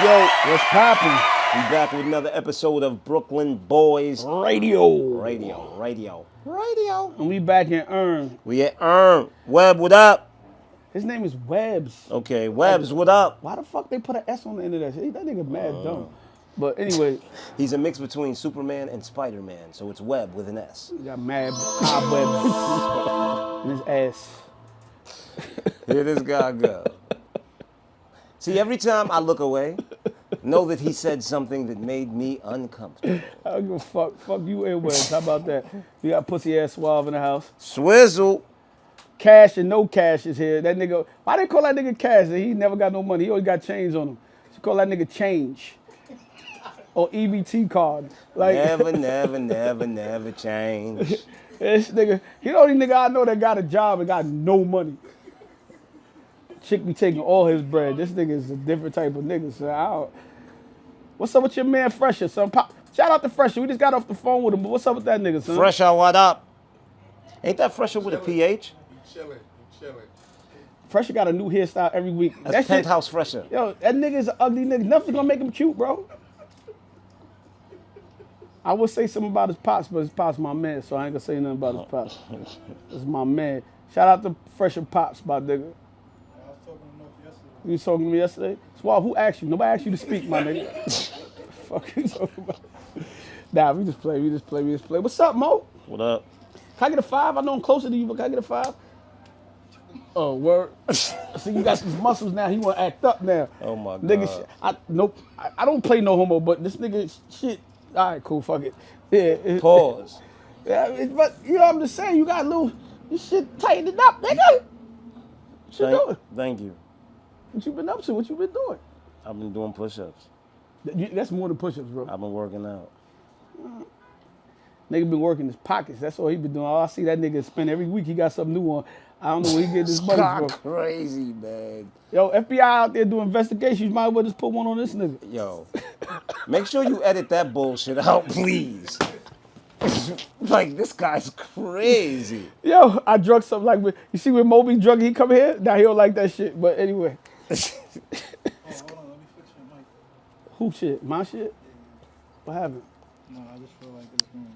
Yo, What's poppin'? we back with another episode of Brooklyn Boys Radio. And we back in Earn. We at Webb, what up? His name is Webbs. Okay, Webbs, what up? Why the fuck they put an S on the end of that shit? That nigga mad dumb. But anyway, He's a mix between Superman and Spider-Man, so it's Webb with an S. he got mad cobwebs in his ass. Here this guy go. See, every time I look away, know that he said something that made me uncomfortable. I don't give a fuck. Fuck you and Webbs. How about that? We got pussy ass Suave in the house. Swizzle. Cash and no cash is here. That nigga, why they call that nigga Cash? He never got no money. He always got change on him. So call that nigga Change. Or EBT card. Like Never change. this nigga, he the only nigga I know that got a job and got no money. Chick be taking all his bread. This nigga is a different type of nigga. So what's up with your man Fresher, son? Shout out to Fresher. We just got off the phone with him, but what's up with that nigga, son? Fresher, what up? Ain't that Fresher with a PH? Chilling. Fresher got a new hairstyle every week. That's Penthouse Fresher. Yo, that nigga is an ugly nigga. Nothing's gonna make him cute, bro. I would say something about his pops, but his pops my man, so I ain't gonna say nothing about his pops. This is my man. Shout out to Fresher Pops, my nigga. You was talking to me yesterday? Suave, who asked you? Nobody asked you to speak, my nigga. Fuck you talking about? Nah, we just play. What's up, Mo? What up? Can I get a 5? I know I'm closer to you, but can I get a 5? Oh, word. See, you got these muscles now. He want to act up now. Oh, my God. Nigga, I don't play no homo, but this nigga, shit. All right, cool, fuck it. Yeah. Pause. Yeah, but, you know, I'm just saying, you got a little, you shit tighten it up, nigga. What you doing? Thank you. What you been up to? What you been doing? I've been doing push-ups. That's more than push-ups, bro. I've been working out. Nigga been working his pockets. That's all he been doing. All I see that nigga spend every week. He got something new on. I don't know where he get this money from. Crazy, man. Yo, FBI out there doing investigations. You might as well just put one on this nigga. Yo, make sure you edit that bullshit out, please. Like, this guy's crazy. Yo, I drunk something like, you see when Moby drunk, he come here? Now he don't like that shit. But anyway. Hold on, let me fix your mic. Who shit? My shit? What happened? No, I just feel like it's wrong.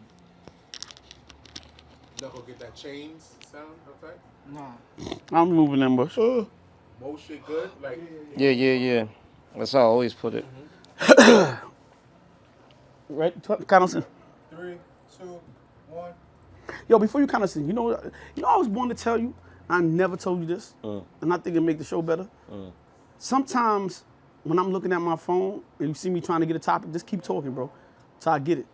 Not gonna get that chains sound effect? Nah. I'm moving them, but Mo shit good? Like, Yeah. That's how I always put it. right? Count us in. 3, 2, 1. Yo, before you count us in, you know, I was born to tell you, I never told you this, and I think it make the show better. Sometimes when I'm looking at my phone and you see me trying to get a topic, just keep talking, bro, so I get it.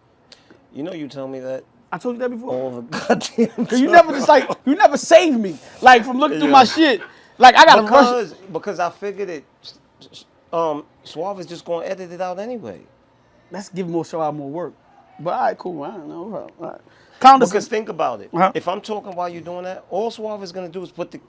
You know you tell me that I told you that before. all the goddamn Cause you never saved me, like from looking through my shit. Like I gotta rush. Because I figured it. Suave is just gonna edit it out anyway. Let's give more show out more work. But all right, cool. I don't know. All right. Count us in. Because think about it. If I'm talking while you're doing that, all Suave is gonna do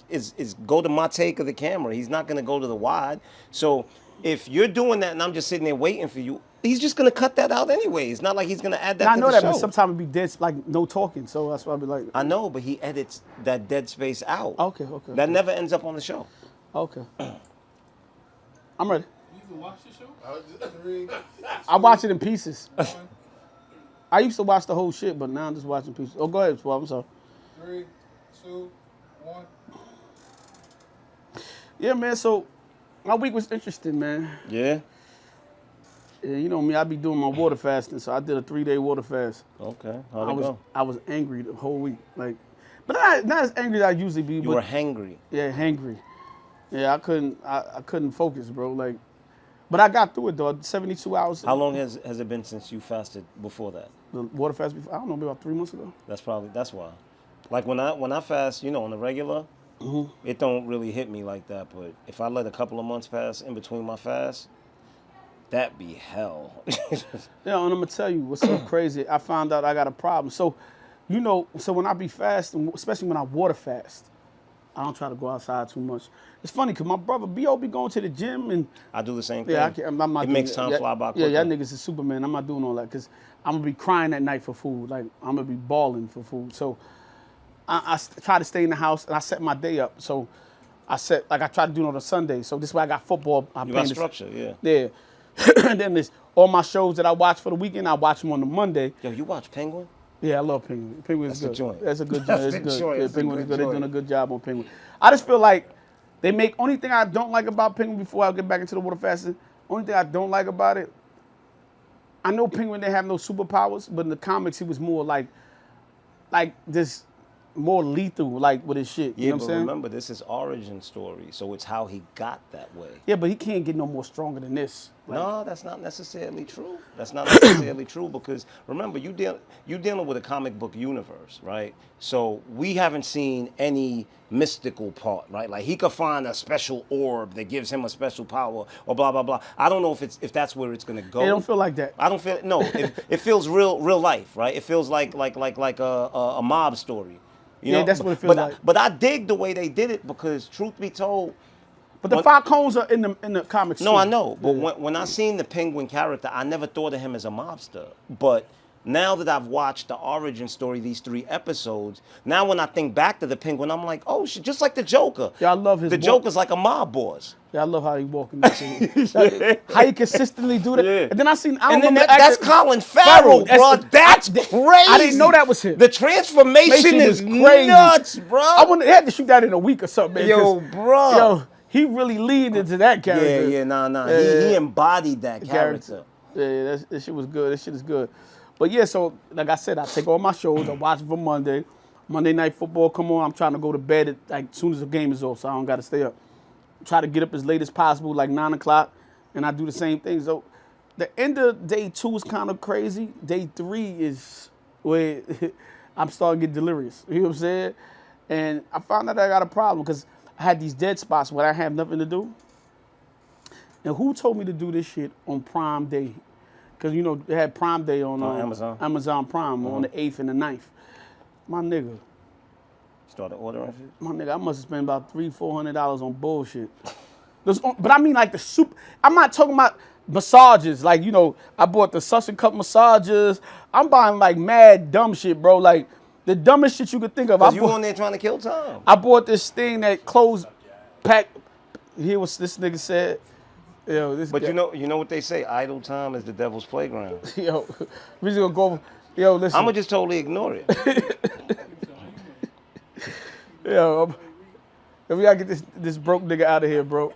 is go to my take of the camera. He's not gonna go to the wide. So if you're doing that and I'm just sitting there waiting for you, he's just gonna cut that out anyway. It's not like he's gonna add that. I to know the that, show. but sometimes it be dead, like no talking. So that's why I be like. I know, but he edits that dead space out. Okay. That never ends up on the show. Okay. I'm ready. You even watch the show? 3, I watch it in pieces. I used to watch the whole shit, but now I'm just watching pieces. Oh, go ahead, Swab. I'm sorry. 3, 2, 1. Yeah, man. So my week was interesting, man. Yeah. Yeah, you know me. I be doing my water fasting, so I did a 3-day water fast. Okay. How'd it go? I was angry the whole week, like, but not as angry as I usually be. You were hangry. Yeah, hangry. Yeah, I couldn't focus, bro. Like, but I got through it though. 72 hours. How long has it been since you fasted before that? The water fast before? I don't know, maybe about 3 months ago. That's why. Like when I fast, you know, on the regular, it don't really hit me like that. But if I let a couple of months pass in between my fasts, that be hell. Yeah, and I'm gonna tell you what's so crazy. I found out I got a problem. So, you know, when I be fasting, especially when I water fast, I don't try to go outside too much. It's funny because my brother B.O. be going to the gym and I do the same thing. yeah, I'm not it doing makes that. time fly by quickly. Yeah, y'all niggas is Superman. I'm not doing all that because I'm gonna be crying at night for food. Like I'm gonna be balling for food. So I try to stay in the house and I set my day up. So I try to do it on a Sunday. So this way I got football. You got structure, yeah. Yeah. And then there's all my shows that I watch for the weekend. I watch them on the Monday. Yo, you watch Penguin? Yeah, I love Penguin. Penguin's That's the good. joint. That's a good joint. That's It's the good. joint. Yeah, That's a Penguin is good good. They're joint. doing a good job on Penguin. I just feel like they make only thing I don't like about Penguin before I get back into the water fasting. Only thing I don't like about it. I know Penguin didn't have no superpowers, but in the comics he was more like this, more lethal, like with his shit. You Yeah, know what but I'm saying? remember, this is origin story, so it's how he got that way. Yeah, but he can't get no more stronger than this. Like, No, that's not necessarily true. That's not necessarily true because remember, you dealing with a comic book universe, right? So we haven't seen any mystical part, right? Like he could find a special orb that gives him a special power, or blah blah blah. I don't know if that's where it's gonna go. It don't feel like that. I don't feel no. It feels real life, right? It feels like a mob story. You Yeah, know? that's what it feels but like. But I dig the way they did it because, truth be told. But the Falcons are in the comics. No, too. I know. But Yeah. when I seen the Penguin character, I never thought of him as a mobster. But now that I've watched the origin story, these 3 episodes, now when I think back to the Penguin, I'm like, oh shit, just like the Joker. Yeah, I love his The walk. Joker's like a mob boss. Yeah, I love how he walking. How he consistently do that. Yeah. And then I seen. I don't And then remember that's actor- Colin Farrell, bro. That's crazy. I didn't know that was him. The transformation is crazy. nuts, bro. I wouldn't they had to shoot that in a week or something, man. Yo, 'cause, bro. Yo, he really leaned into that character. Yeah, nah. Yeah. He embodied that character. Yeah, that shit was good. That shit is good. But yeah, so like I said, I take all my shows. I watch them for Monday. Monday Night Football come on. I'm trying to go to bed at, like as soon as the game is over, so I don't got to stay up. Try to get up as late as possible, like 9 o'clock, and I do the same thing. So the end of day 2 is kind of crazy. Day 3 is where I'm starting to get delirious. You know what I'm saying? And I found out I got a problem because I had these dead spots where I have nothing to do. And who told me to do this shit on Prime Day? Because, you know, they had Prime Day on Amazon Prime on the 8th and the 9th. My nigga. Started ordering shit? My nigga, I must have spent about $300-$400 on bullshit. But I mean like the super, I'm not talking about massages. Like, you know, I bought the suction cup massages. I'm buying like mad dumb shit, bro. Like the dumbest shit you could think of. Because you on there trying to kill time. I bought this thing that closed pack. Hear what this nigga said. Yo, this But guy, you know what they say? Idle time is the devil's playground. yo, we just gonna go. Yo, listen. I'm gonna just totally ignore it. Yo, we gotta get this broke nigga out of here, bro.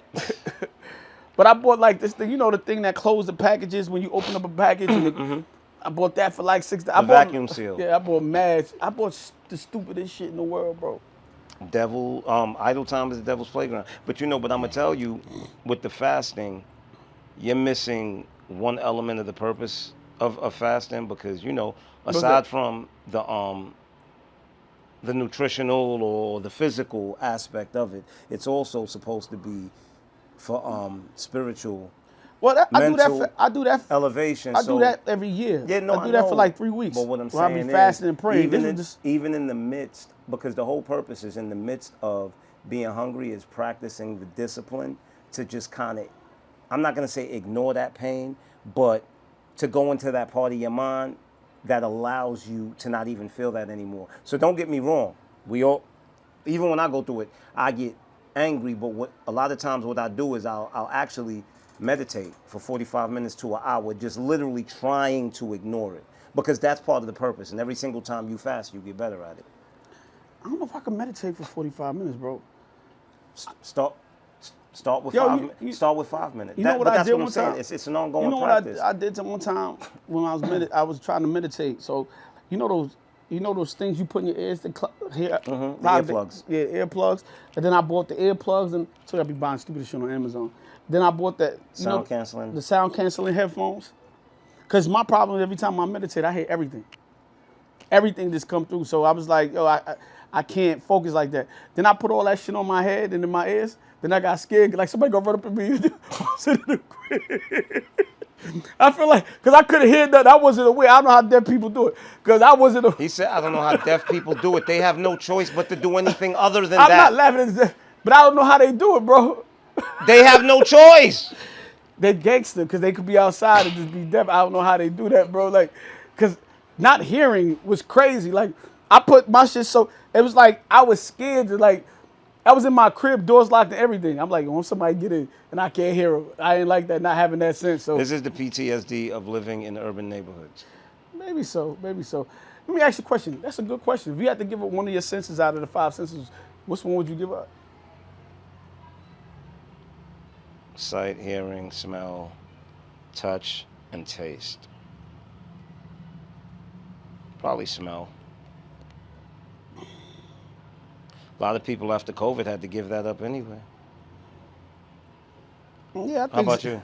But I bought like this thing, you know, the thing that closed the packages when you open up a package. And I bought that for like $6. The vacuum seal. Yeah, I bought mad. I bought the stupidest shit in the world, bro. Idle time is the devil's playground. But you know, but I'm gonna tell you, with the fasting, you're missing one element of the purpose of fasting because you know, aside from the nutritional or the physical aspect of it, it's also supposed to be for spiritual Well, I mental do that. elevation. I do that every year. Yeah, no, I do that for know. like 3 weeks. But what I'm where I saying be fasting and praying. even in the midst, because the whole purpose is in the midst of being hungry is practicing the discipline to just kind of, I'm not gonna say ignore that pain, but to go into that part of your mind that allows you to not even feel that anymore. So don't get me wrong. We all, even when I go through it, I get angry. But a lot of times what I do is I'll actually meditate for 45 minutes to an hour, just literally trying to ignore it. Because that's part of the purpose. And every single time you fast, you get better at it. I don't know if I can meditate for 45 minutes, bro. Start with start with 5 minutes. You know what I did one time? It's an ongoing You know practice. what I did one time when I was trying to meditate. So, you know those things you put in your ears to hear? The earplugs. Yeah, earplugs. And then I bought the earplugs, and so I be buying stupid shit on Amazon. Then I bought that Sound canceling. the sound canceling headphones. Cause my problem is every time I meditate, I hear everything. Everything just come through. So I was like, yo, I can't focus like that. Then I put all that shit on my head and in my ears. Then I got scared, like somebody gonna run up at me. I feel like, because I couldn't hear nothing. I wasn't aware. I don't know how deaf people do it. Because I wasn't aware. He said, I don't know how deaf people do it. They have no choice but to do anything other than I'm that. not laughing at this, but I don't know how they do it, bro. They have no choice. They gangster, because they could be outside and just be deaf. I don't know how they do that, bro. Like, because not hearing was crazy. Like, I put my shit so, it was like, I was scared to like, I was in my crib, doors locked and everything. I'm like, when somebody get in and I can't hear them, I ain't like that, not having that sense. So This is the PTSD of living in urban neighborhoods. maybe so, maybe so. Let me ask you a question. That's a good question. If you had to give up one of your senses out of the 5 senses, which one would you give up? Sight, hearing, smell, touch, and taste. Probably smell. A lot of people after COVID had to give that up anyway. Yeah, I think How about you?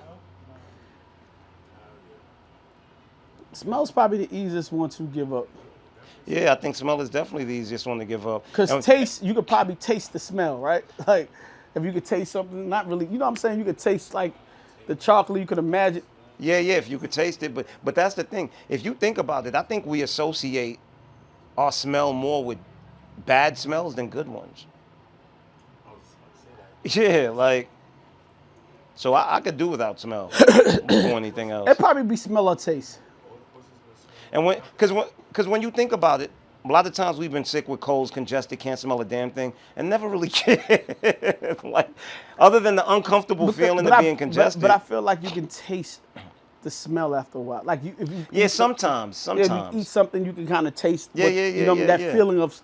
Smell's probably the easiest one to give up. Yeah, I think smell is definitely the easiest one to give up. Because And- taste, you could probably taste the smell, right? Like, if you could taste something, not really, you know what I'm saying? You could taste like the chocolate, you could imagine. Yeah, if you could taste it, but that's the thing. If you think about it, I think we associate our smell more with bad smells than good ones. Yeah, like, so I could do without smell before anything else. It'd probably be smell or taste. And because when you think about it, a lot of times we've been sick with colds, congested, can't smell a damn thing, and never really cared. Like, other than the uncomfortable feeling of being congested. But I feel like you can taste the smell after a while. Like if you Yeah, eat sometimes. if you eat something, you can kind of taste. Yeah, what, yeah, you know yeah, that yeah. feeling of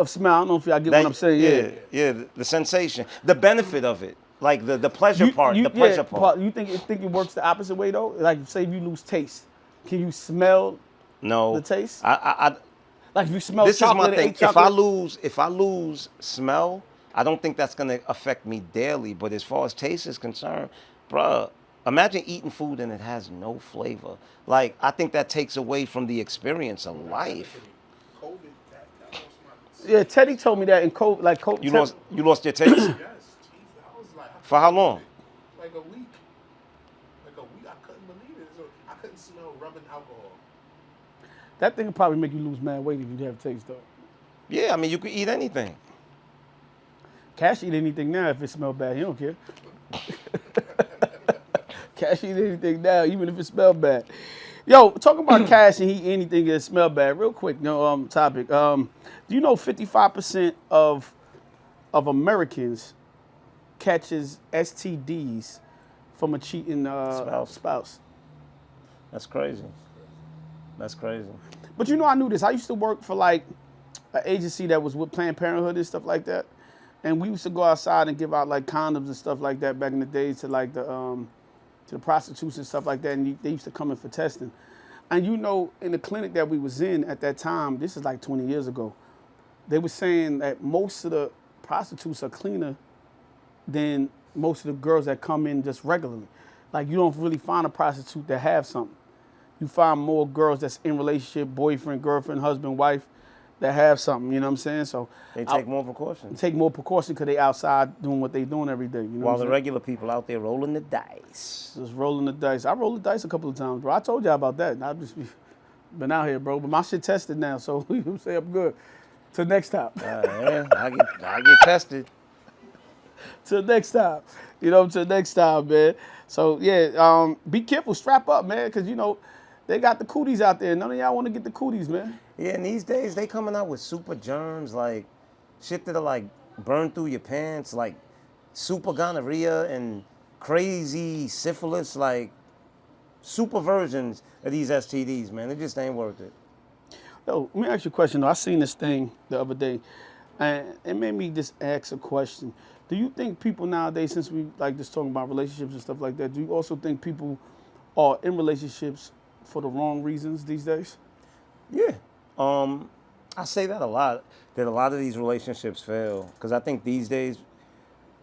smell. I don't know if y'all get what I'm saying. Yeah, the sensation, the benefit of it, like the pleasure part, the pleasure part. You think it works the opposite way though? Like say if you lose taste, can you smell No, the taste? I Like if you smell this is chocolate my and thing. ate chocolate. If I lose smell, I don't think that's gonna affect me daily. But as far as taste is concerned, bruh, imagine eating food and it has no flavor. Like, I think that takes away from the experience of life. COVID, that was my. Yeah, Teddy told me that in COVID, like COVID. You lost your taste? Yes, Jesus, I was like. For how long? Like a week. I couldn't believe it. So I couldn't smell rubbing alcohol. That thing would probably make you lose mad weight if you have taste though. Yeah, I mean, you could eat anything. Cash eat anything now if it smell bad. He don't care. Cash eat anything now, even if it smell bad. Yo, talking about Cash and he eat anything that smell bad. Real quick, topic. Do you know 55% of Americans catches STDs from a cheating spouse? That's crazy. That's crazy. But you know, I knew this. I used to work for like an agency that was with Planned Parenthood and stuff like that, and we used to go outside and give out like condoms and stuff like that back in the days to like to the prostitutes and stuff like that, and they used to come in for testing. And you know, in the clinic that we was in at that time, this is like 20 years ago, they were saying that most of the prostitutes are cleaner than most of the girls that come in just regularly. Like you don't really find a prostitute that have something. You find more girls that's in relationship, boyfriend, girlfriend, husband, wife, that have something, you know what I'm saying? So They take more precautions. take more precaution because they outside doing what they doing every day. You know While what the I'm saying? regular people out there rolling the dice. Just rolling the dice. I rolled the dice a couple of times, bro. I told y'all about that. I've just been out here, bro. But my shit tested now, so you say I'm good. Till next time. Yeah, I get tested. Till next time. You know, till next time, man. So yeah, be careful, strap up, man, because you know, they got the cooties out there. None of y'all want to get the cooties, man. Yeah, and these days they coming out with super germs, like shit that'll like burn through your pants, like super gonorrhea and crazy syphilis, like super versions of these STDs, man. It just ain't worth it. Yo, let me ask you a question. Though. I seen this thing the other day, and it made me just ask a question. Do you think people nowadays, since we like just talking about relationships and stuff like that, do you also think people are in relationships for the wrong reasons these days? Yeah. I say that a lot, that a lot of these relationships fail. Because I think these days,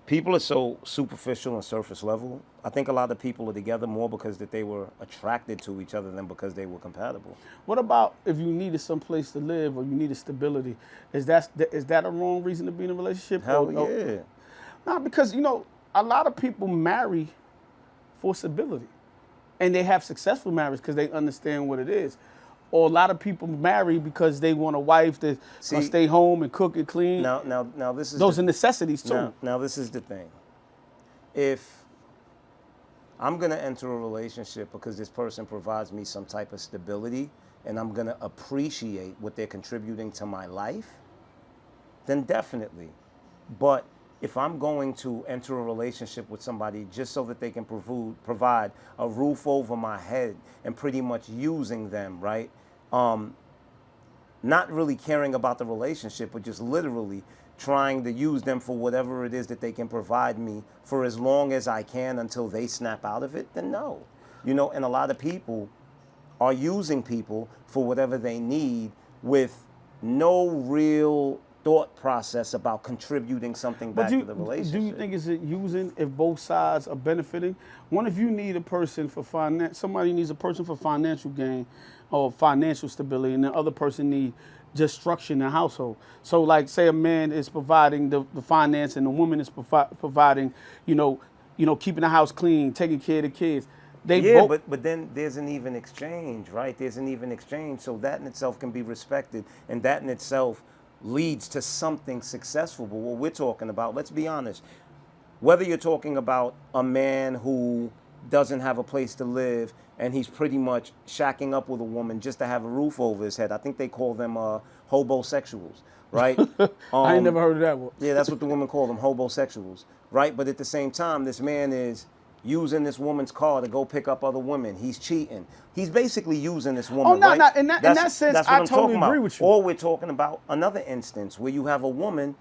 people are so superficial and surface level. I think a lot of people are together more because that they were attracted to each other than because they were compatible. What about if you needed some place to live or you needed stability? Is that a wrong reason to be in a relationship? Hell Or- yeah. No, because, you know, a lot of people marry for stability. And they have successful marriage because they understand what it is. Or a lot of people marry because they want a wife that's gonna See, stay home and cook and clean. Now this is Those the- are necessities too. Now this is the thing. If I'm gonna enter a relationship because this person provides me some type of stability and I'm gonna appreciate what they're contributing to my life, then definitely. But if I'm going to enter a relationship with somebody just so that they can provide a roof over my head and pretty much using them, right? Not really caring about the relationship, but just literally trying to use them for whatever it is that they can provide me for as long as I can until they snap out of it, then no. You know, and a lot of people are using people for whatever they need with no real thought process about contributing something back to the relationship. Do you think it's using if both sides are benefiting? What if you need a person for finance? Somebody needs a person for financial gain or financial stability, and the other person needs just structure in the household. So, like, say a man is providing the finance, and the woman is providing, keeping the house clean, taking care of the kids. But then there's an even exchange, right? There's an even exchange, so that in itself can be respected, and that in itself leads to something successful. But what we're talking about, let's be honest, whether you're talking about a man who doesn't have a place to live and he's pretty much shacking up with a woman just to have a roof over his head, I think they call them hobosexuals, right? I ain't never heard of that one. Yeah, that's what the women call them, hobosexuals, right? But at the same time, this man is using this woman's car to go pick up other women. He's cheating. He's basically using this woman, right? No, in that sense, that's what I I'm totally talking agree about. with you. Or we're talking about another instance where you have a woman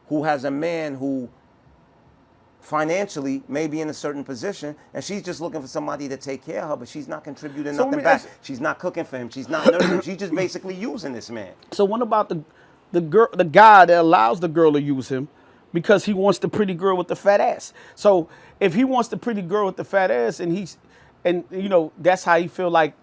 who has a man who financially may be in a certain position, and she's just looking for somebody to take care of her, but she's not contributing nothing back. She's not cooking for him. She's not nurturing. She's just basically using this man. So what about the guy that allows the girl to use him because he wants the pretty girl with the fat ass? So if he wants the pretty girl with the fat ass, and that's how he feel like,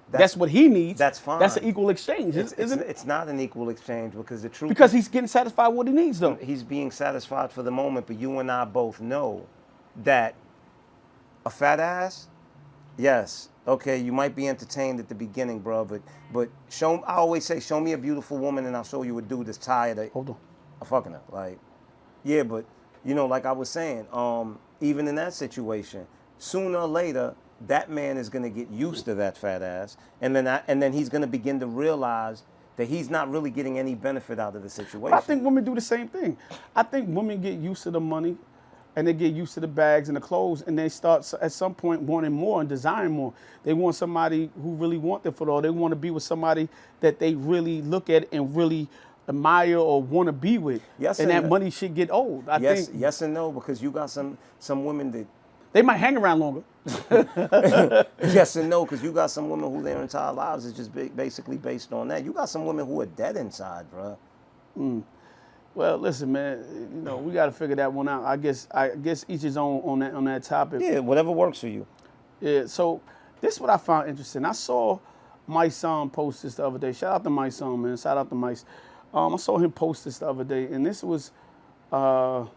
that's what he needs. That's fine. That's an equal exchange, isn't it? It's not an equal exchange because the truth. Because he's getting satisfied with what he needs, though. He's being satisfied for the moment, but you and I both know that a fat ass, yes, okay, you might be entertained at the beginning, bro, but I always say, show me a beautiful woman and I'll show you a dude that's tired of fucking her. Like, yeah, but like I was saying, even in that situation, sooner or later, that man is going to get used to that fat ass, and then he's going to begin to realize that he's not really getting any benefit out of the situation. I think women do the same thing. I think women get used to the money, and they get used to the bags and the clothes, and they start at some point wanting more and desiring more. They want somebody who really want them for all. They want to be with somebody that they really look at and really admire or want to be with. Yes, and that money should get old. Yes and no, because you got some women that they might hang around longer. Yes and no, because you got some women who their entire lives is just basically based on that. You got some women who are dead inside, bro. Well, listen, man. We got to figure that one out. I guess each his own on that topic. Yeah, whatever works for you. Yeah. So this is what I found interesting. I saw my son post this the other day. Shout out to my son, man. Shout out to Mike. I saw him post this the other day, and this was Trump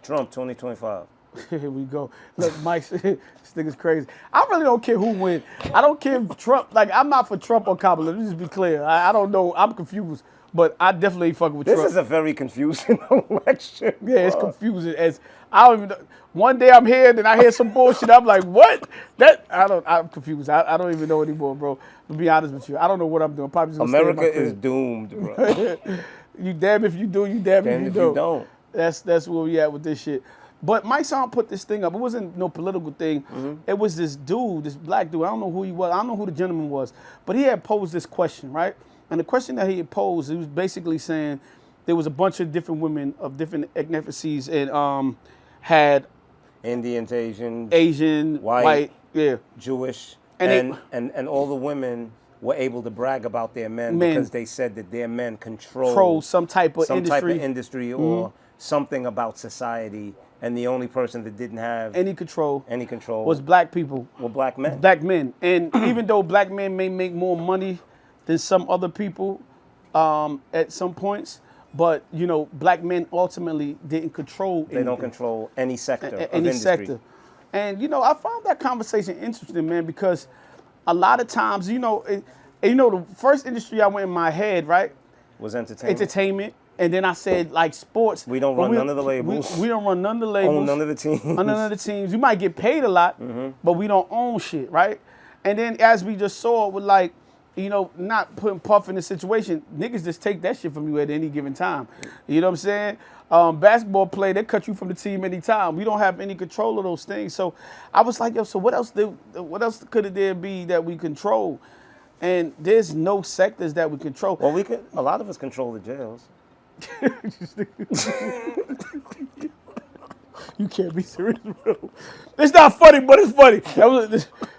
2025. Here we go. Look, Mike, this nigga's crazy. I really don't care who wins. I don't care if Trump, I'm not for Trump or Kamala. Let me just be clear. I don't know. I'm confused. But I definitely ain't fucking with Trump. This is a very confusing election. Yeah, it's confusing. I don't even know. One day I'm here, then I hear some bullshit. I'm like, what? I'm confused. I don't even know anymore, bro. To be honest with you, I don't know what I'm doing. Probably just America is doomed, bro. You damn if you do, you damn if you don't. That's where we at with this shit. But Mike Son put this thing up. It wasn't no political thing. Mm-hmm. It was this dude, this black dude. I don't know who he was. I don't know who the gentleman was. But he had posed this question, right? And the question that he had posed, he was basically saying there was a bunch of different women of different ethnicities and had Indians, Asian, white, yeah, Jewish, and all the women were able to brag about their men because they said that their men control some type of industry or something about society. And the only person that didn't have any control was black people. Were black men. Black men. And even though black men may make more money than some other people at some points, but black men ultimately didn't control anything. They don't control any sector of any industry. sector. And I found that conversation interesting, man, because a lot of times, the first industry I went in my head, right, was entertainment. And then I said, like, sports. We don't run none of the labels. We don't run none of the labels. Own none of the teams. None of the teams. You might get paid a lot, but we don't own shit, right? And then as we just saw with, not putting Puff in the situation, niggas just take that shit from you at any given time. You know what I'm saying? Basketball play, they cut you from the team anytime. We don't have any control of those things. So I was like, yo, so what else could there be that we control? And there's no sectors that we control. Well, a lot of us control the jails. You can't be serious, bro. It's not funny, but it's funny.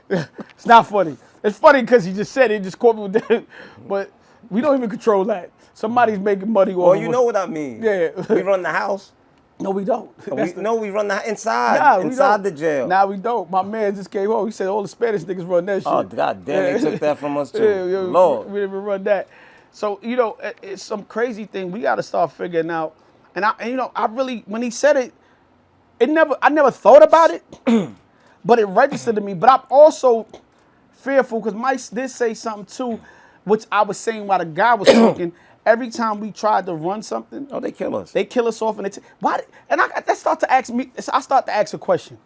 It's not funny. It's funny because he just said it, just caught me with that. But we don't even control that. Somebody's making money off. Well, you know what I mean. Yeah. We run the house. No, we don't. We run the inside the jail. Nah, we don't. My man just came home. He said all the Spanish niggas run that shit. Oh, God damn, they took that from us too. Yeah, Lord. We didn't run that. So, it's some crazy thing we got to start figuring out. And I really, when he said it, I never thought about it, but it registered to me. But I'm also fearful because Mike did say something too, which I was saying while the guy was talking. Every time we tried to run something, oh, they kill us. They kill us off, and why? And I start to ask me. I start to ask a question: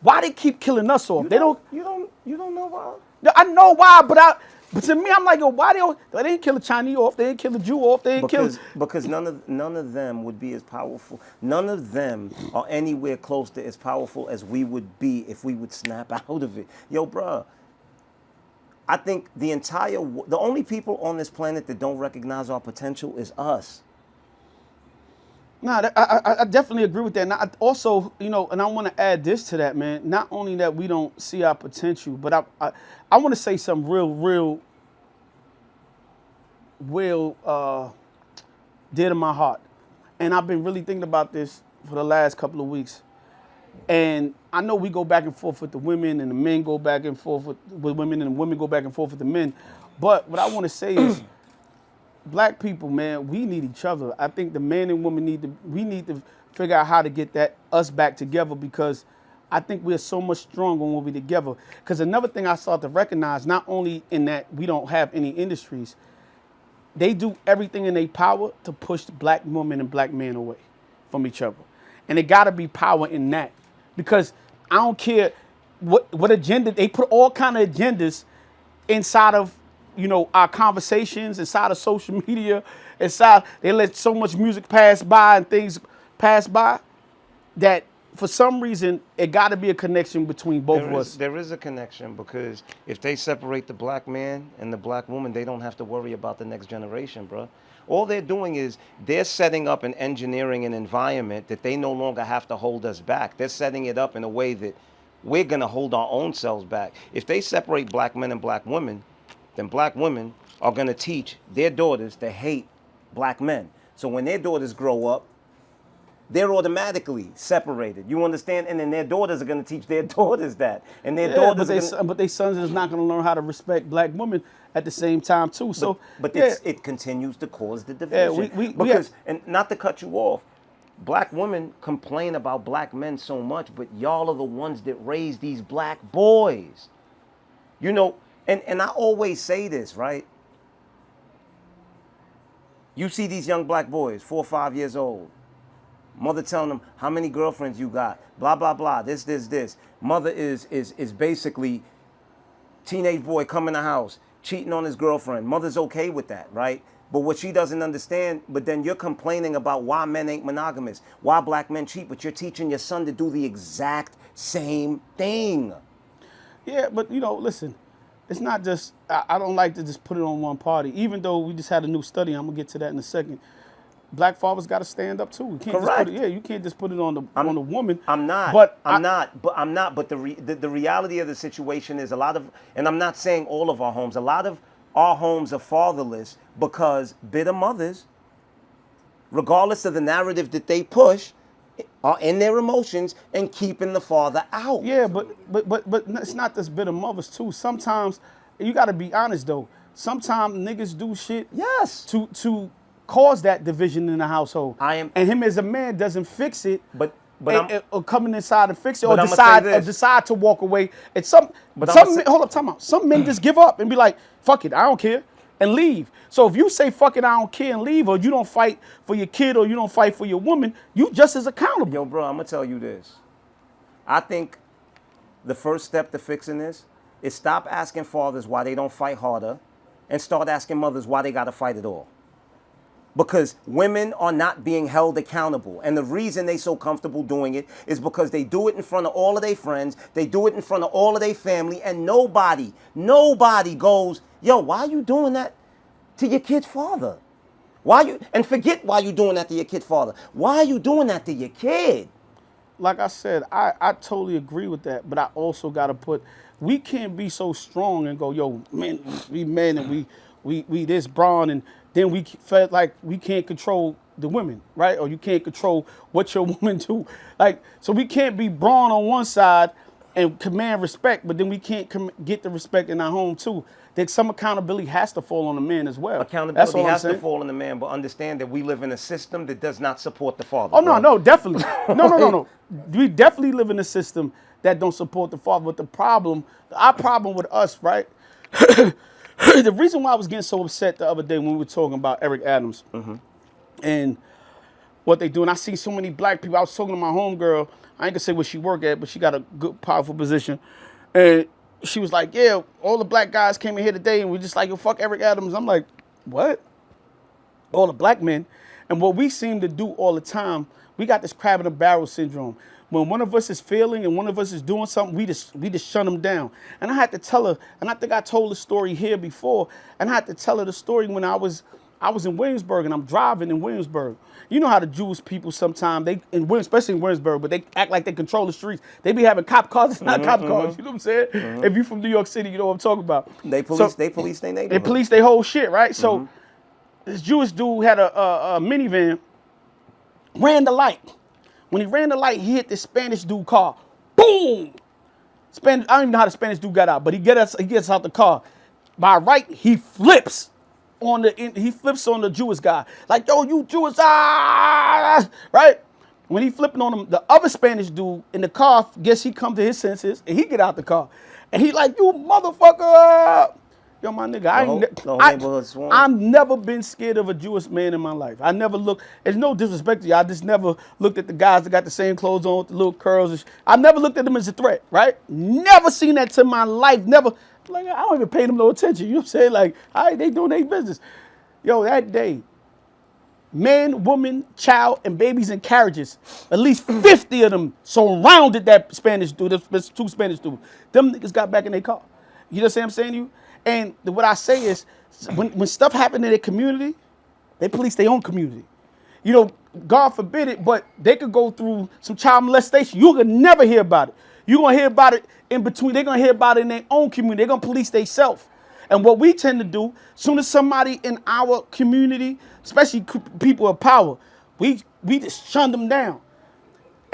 why they keep killing us off? You don't know why? I know why, but to me, I'm like, yo, why they didn't kill a Chinese off? They didn't kill a Jew off. They didn't kill. Because none of them would be as powerful. None of them are anywhere close to as powerful as we would be if we would snap out of it. Yo, bruh. I think the only people on this planet that don't recognize our potential is us. Nah, I definitely agree with that. And I also, and I want to add this to that, man. Not only that we don't see our potential, but I want to say something real dear to my heart. And I've been really thinking about this for the last couple of weeks. And I know we go back and forth with the women, and the men go back and forth with women, and the women go back and forth with the men. But what I want to say is, black people, man, we need each other. I think the man and woman need to figure out how to get us back together, because I think we're so much stronger when we're together. Because another thing I start to recognize, not only in that we don't have any industries, they do everything in their power to push black women and black men away from each other. And it got to be power in that. Because I don't care what agenda, they put all kind of agendas inside of, our conversations, inside of social media, they let so much music pass by and things pass by that for some reason it got to be a connection between both of us. There is a connection, because if they separate the black man and the black woman, they don't have to worry about the next generation, bro. All they're doing is they're setting up and engineering an environment that they no longer have to hold us back. They're setting it up in a way that we're going to hold our own selves back. If they separate black men and black women, then black women are going to teach their daughters to hate black men. So when their daughters grow up, they're automatically separated. You understand? And then their daughters are going to teach their daughters that. And their daughters but their sons is not going to learn how to respect black women at the same time too. So it continues to cause the division. And not to cut you off, black women complain about black men so much, but y'all are the ones that raise these black boys. And I always say this, right? You see these young black boys, 4 or 5 years old. Mother telling them how many girlfriends you got, blah, blah, blah, this. Mother is basically, teenage boy come in the house, cheating on his girlfriend. Mother's okay with that, right? But what she doesn't understand, but then you're complaining about why men ain't monogamous, why black men cheat, but you're teaching your son to do the exact same thing. Yeah, but listen, it's not just, I don't like to just put it on one party. Even though we just had a new study, I'm gonna get to that in a second. Black fathers got to stand up too. You can't Correct. You can't just put it on the woman. I'm not. But the reality of the situation is and I'm not saying all of our homes. A lot of our homes are fatherless because bitter mothers, regardless of the narrative that they push, are in their emotions and keeping the father out. Yeah, but it's not just bitter mothers too. Sometimes you got to be honest though. Sometimes niggas do shit. Yes. To cause that division in the household. And him as a man doesn't fix it. Or coming inside and fix it, or decide to walk away. And some men just give up and be like, fuck it, I don't care, and leave. So if you say fuck it, I don't care, and leave, or you don't fight for your kid, or you don't fight for your woman, you just as accountable. Yo, bro, I'm gonna tell you this. I think the first step to fixing this is stop asking fathers why they don't fight harder, and start asking mothers why they gotta fight at all. because women are not being held accountable. And the reason they so comfortable doing it is because they do it in front of all of their friends, they do it in front of all of their family, and nobody goes, yo, why are you doing that to your kid's father? And forget why you doing that to your kid's father. Why are you doing that to your kid? Like I said, I totally agree with that, but I also got to we can't be so strong and go, yo, man, we men and we this brawn, and then we felt like we can't control the women, right? Or you can't control what your woman do. Like, so we can't be brawn on one side and command respect, but then we can't get the respect in our home too. That some accountability has to fall on the man as well. Accountability has to fall on the man, but understand that we live in a system that does not support the father. Oh, no, definitely. No. We definitely live in a system that don't support the father. But our problem with us, right? The reason why I was getting so upset the other day when we were talking about Eric Adams and what they do, and I see so many black people. I was talking to my homegirl. I ain't gonna say where she work at, but she got a good, powerful position. And she was like, yeah, all the black guys came in here today and we're just like, yo, fuck Eric Adams. I'm like, what? All the black men. And what we seem to do all the time, we got this crab in a barrel syndrome. When one of us is failing and one of us is doing something, we just shut them down. And I had to tell her, and I think I told the story here before, and I had to tell her the story when I was in Williamsburg and I'm driving in Williamsburg. You know how the Jewish people sometimes, especially in Williamsburg, but they act like they control the streets. They be having cop cars, it's not cop cars, you know what I'm saying? If you're from New York City, you know what I'm talking about. They police their neighborhood. They police their whole shit, right? So this Jewish dude had a minivan, ran the light. When he ran the light, he hit this Spanish dude car. Boom! I don't even know how the Spanish dude got out, but he gets out the car. By right, he flips on the Jewish guy. Like, yo, you Jewish, right? When he flipping on him, the other Spanish dude in the car, guess he come to his senses, and he get out the car. And he like, you motherfucker! Yo, my nigga, I've never been scared of a Jewish man in my life. I never looked, there's no disrespect to you, I just never looked at the guys that got the same clothes on with the little curls. I never looked at them as a threat, right? Never seen that to my life, never. Like, I don't even pay them no attention, you know what I'm saying? Like, all right, they doing their business. Yo, that day, man, woman, child, and babies in carriages, at least 50 of them surrounded that Spanish dude, those two Spanish dudes. Them niggas got back in their car. You know what I'm saying to you? And what I say is, when stuff happen in their community, they police their own community. You know, God forbid it, but they could go through some child molestation. You could never hear about it. You're going to hear about it in between. They're going to hear about it in their own community. They're going to police themselves. And what we tend to do, as soon as somebody in our community, especially people of power, we just shun them down.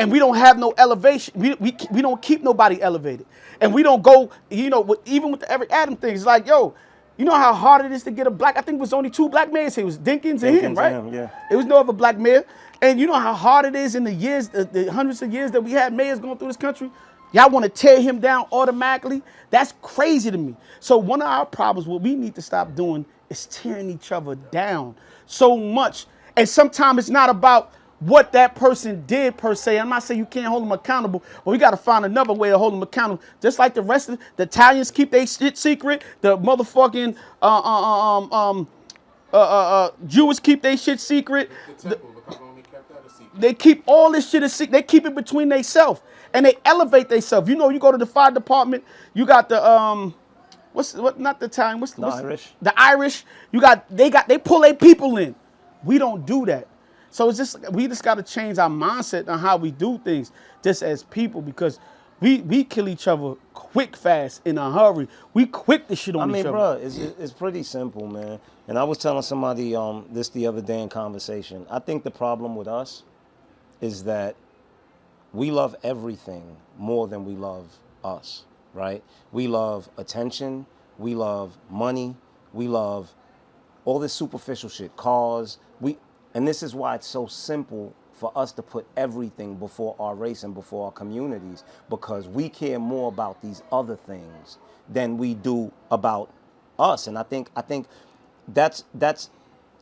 And we don't have no elevation. We don't keep nobody elevated. And we don't go, you know, even with the Eric Adams thing, it's like, yo, you know how hard it is to get a black, I think it was only 2 black mayors here. It was Dinkins and him, right? Yeah. It was no other black mayor. And you know how hard it is in the years, the hundreds of years that we had mayors going through this country? Y'all want to tear him down automatically? That's crazy to me. So one of our problems, what we need to stop doing is tearing each other down so much. And sometimes it's not about what that person did per se. I'm not saying you can't hold them accountable, but we got to find another way to hold them accountable. Just like the rest of the Italians keep their shit secret, the motherfucking Jews keep their shit secret. They keep all this shit a secret. They keep it between themselves and they elevate themselves. You know, you go to the fire department, you got the Irish. The Irish. They pull their people in. We don't do that. So we just got to change our mindset on how we do things just as people, because we kill each other quick, fast, in a hurry. We quick to shit on each other. Bro, it's pretty simple, man. And I was telling somebody this the other day in conversation. I think the problem with us is that we love everything more than we love us, right? We love attention. We love money. We love all this superficial shit, cars. And this is why it's so simple for us to put everything before our race and before our communities, because we care more about these other things than we do about us. And I think that's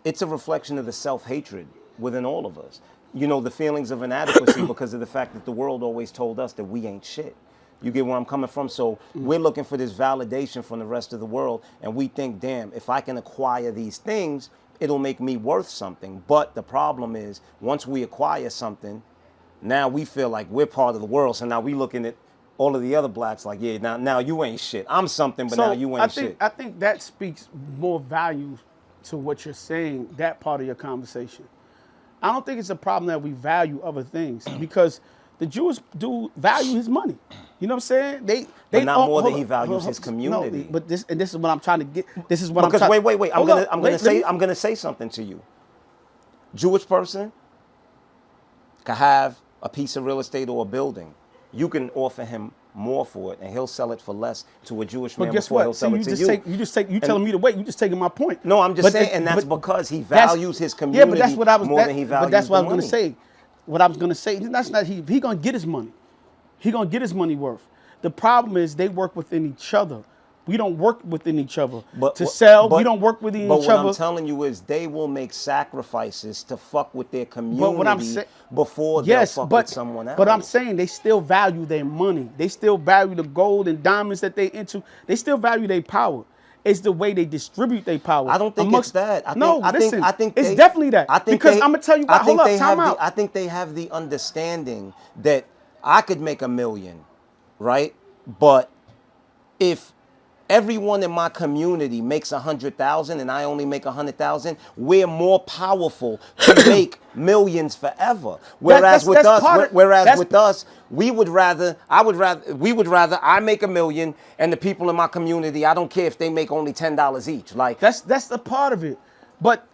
it's a reflection of the self-hatred within all of us. You know, the feelings of inadequacy because of the fact that the world always told us that we ain't shit. You get where I'm coming from? So we're looking for this validation from the rest of the world, and we think, damn, if I can acquire these things, it'll make me worth something. But the problem is, once we acquire something, now we feel like we're part of the world. So now we looking at all of the other blacks like, yeah, now you ain't shit. I'm something, but now you ain't shit. I think that speaks more value to what you're saying, that part of your conversation. I don't think it's a problem that we value other things because the Jewish dude value his money. You know what I'm saying? But not more than he values his community. No, but this is what I'm trying to get. This is what because I'm trying. Wait. I'm gonna say something to you. Jewish person can have a piece of real estate or a building. You can offer him more for it, and he'll sell it for less to a Jewish man. But guess before what? He'll sell it to you. You telling me to wait. You just taking my point. No, I'm just saying, and that's because he values his community more than he values But that's what I was the going to say. What I was going to say, that's not he going to get his money. He going to get his money worth. The problem is they work within each other. We don't work within each other to sell. We don't work within each other. But what I'm telling you is they will make sacrifices to fuck with their community before they'll fuck with someone else. But I'm saying they still value their money. They still value the gold and diamonds that they into. They still value their power. It's the way they distribute their power. I don't think it's that. I think it's definitely that. Because I'm gonna tell you what. Hold up, time out. I think they have the understanding that I could make $1 million, right? But if everyone in my community makes 100,000 and I only make 100,000, we're more powerful to make millions forever. Whereas with us, we would rather I make $1 million and the people in my community, I don't care if they make only $10 each. Like that's the part of it. But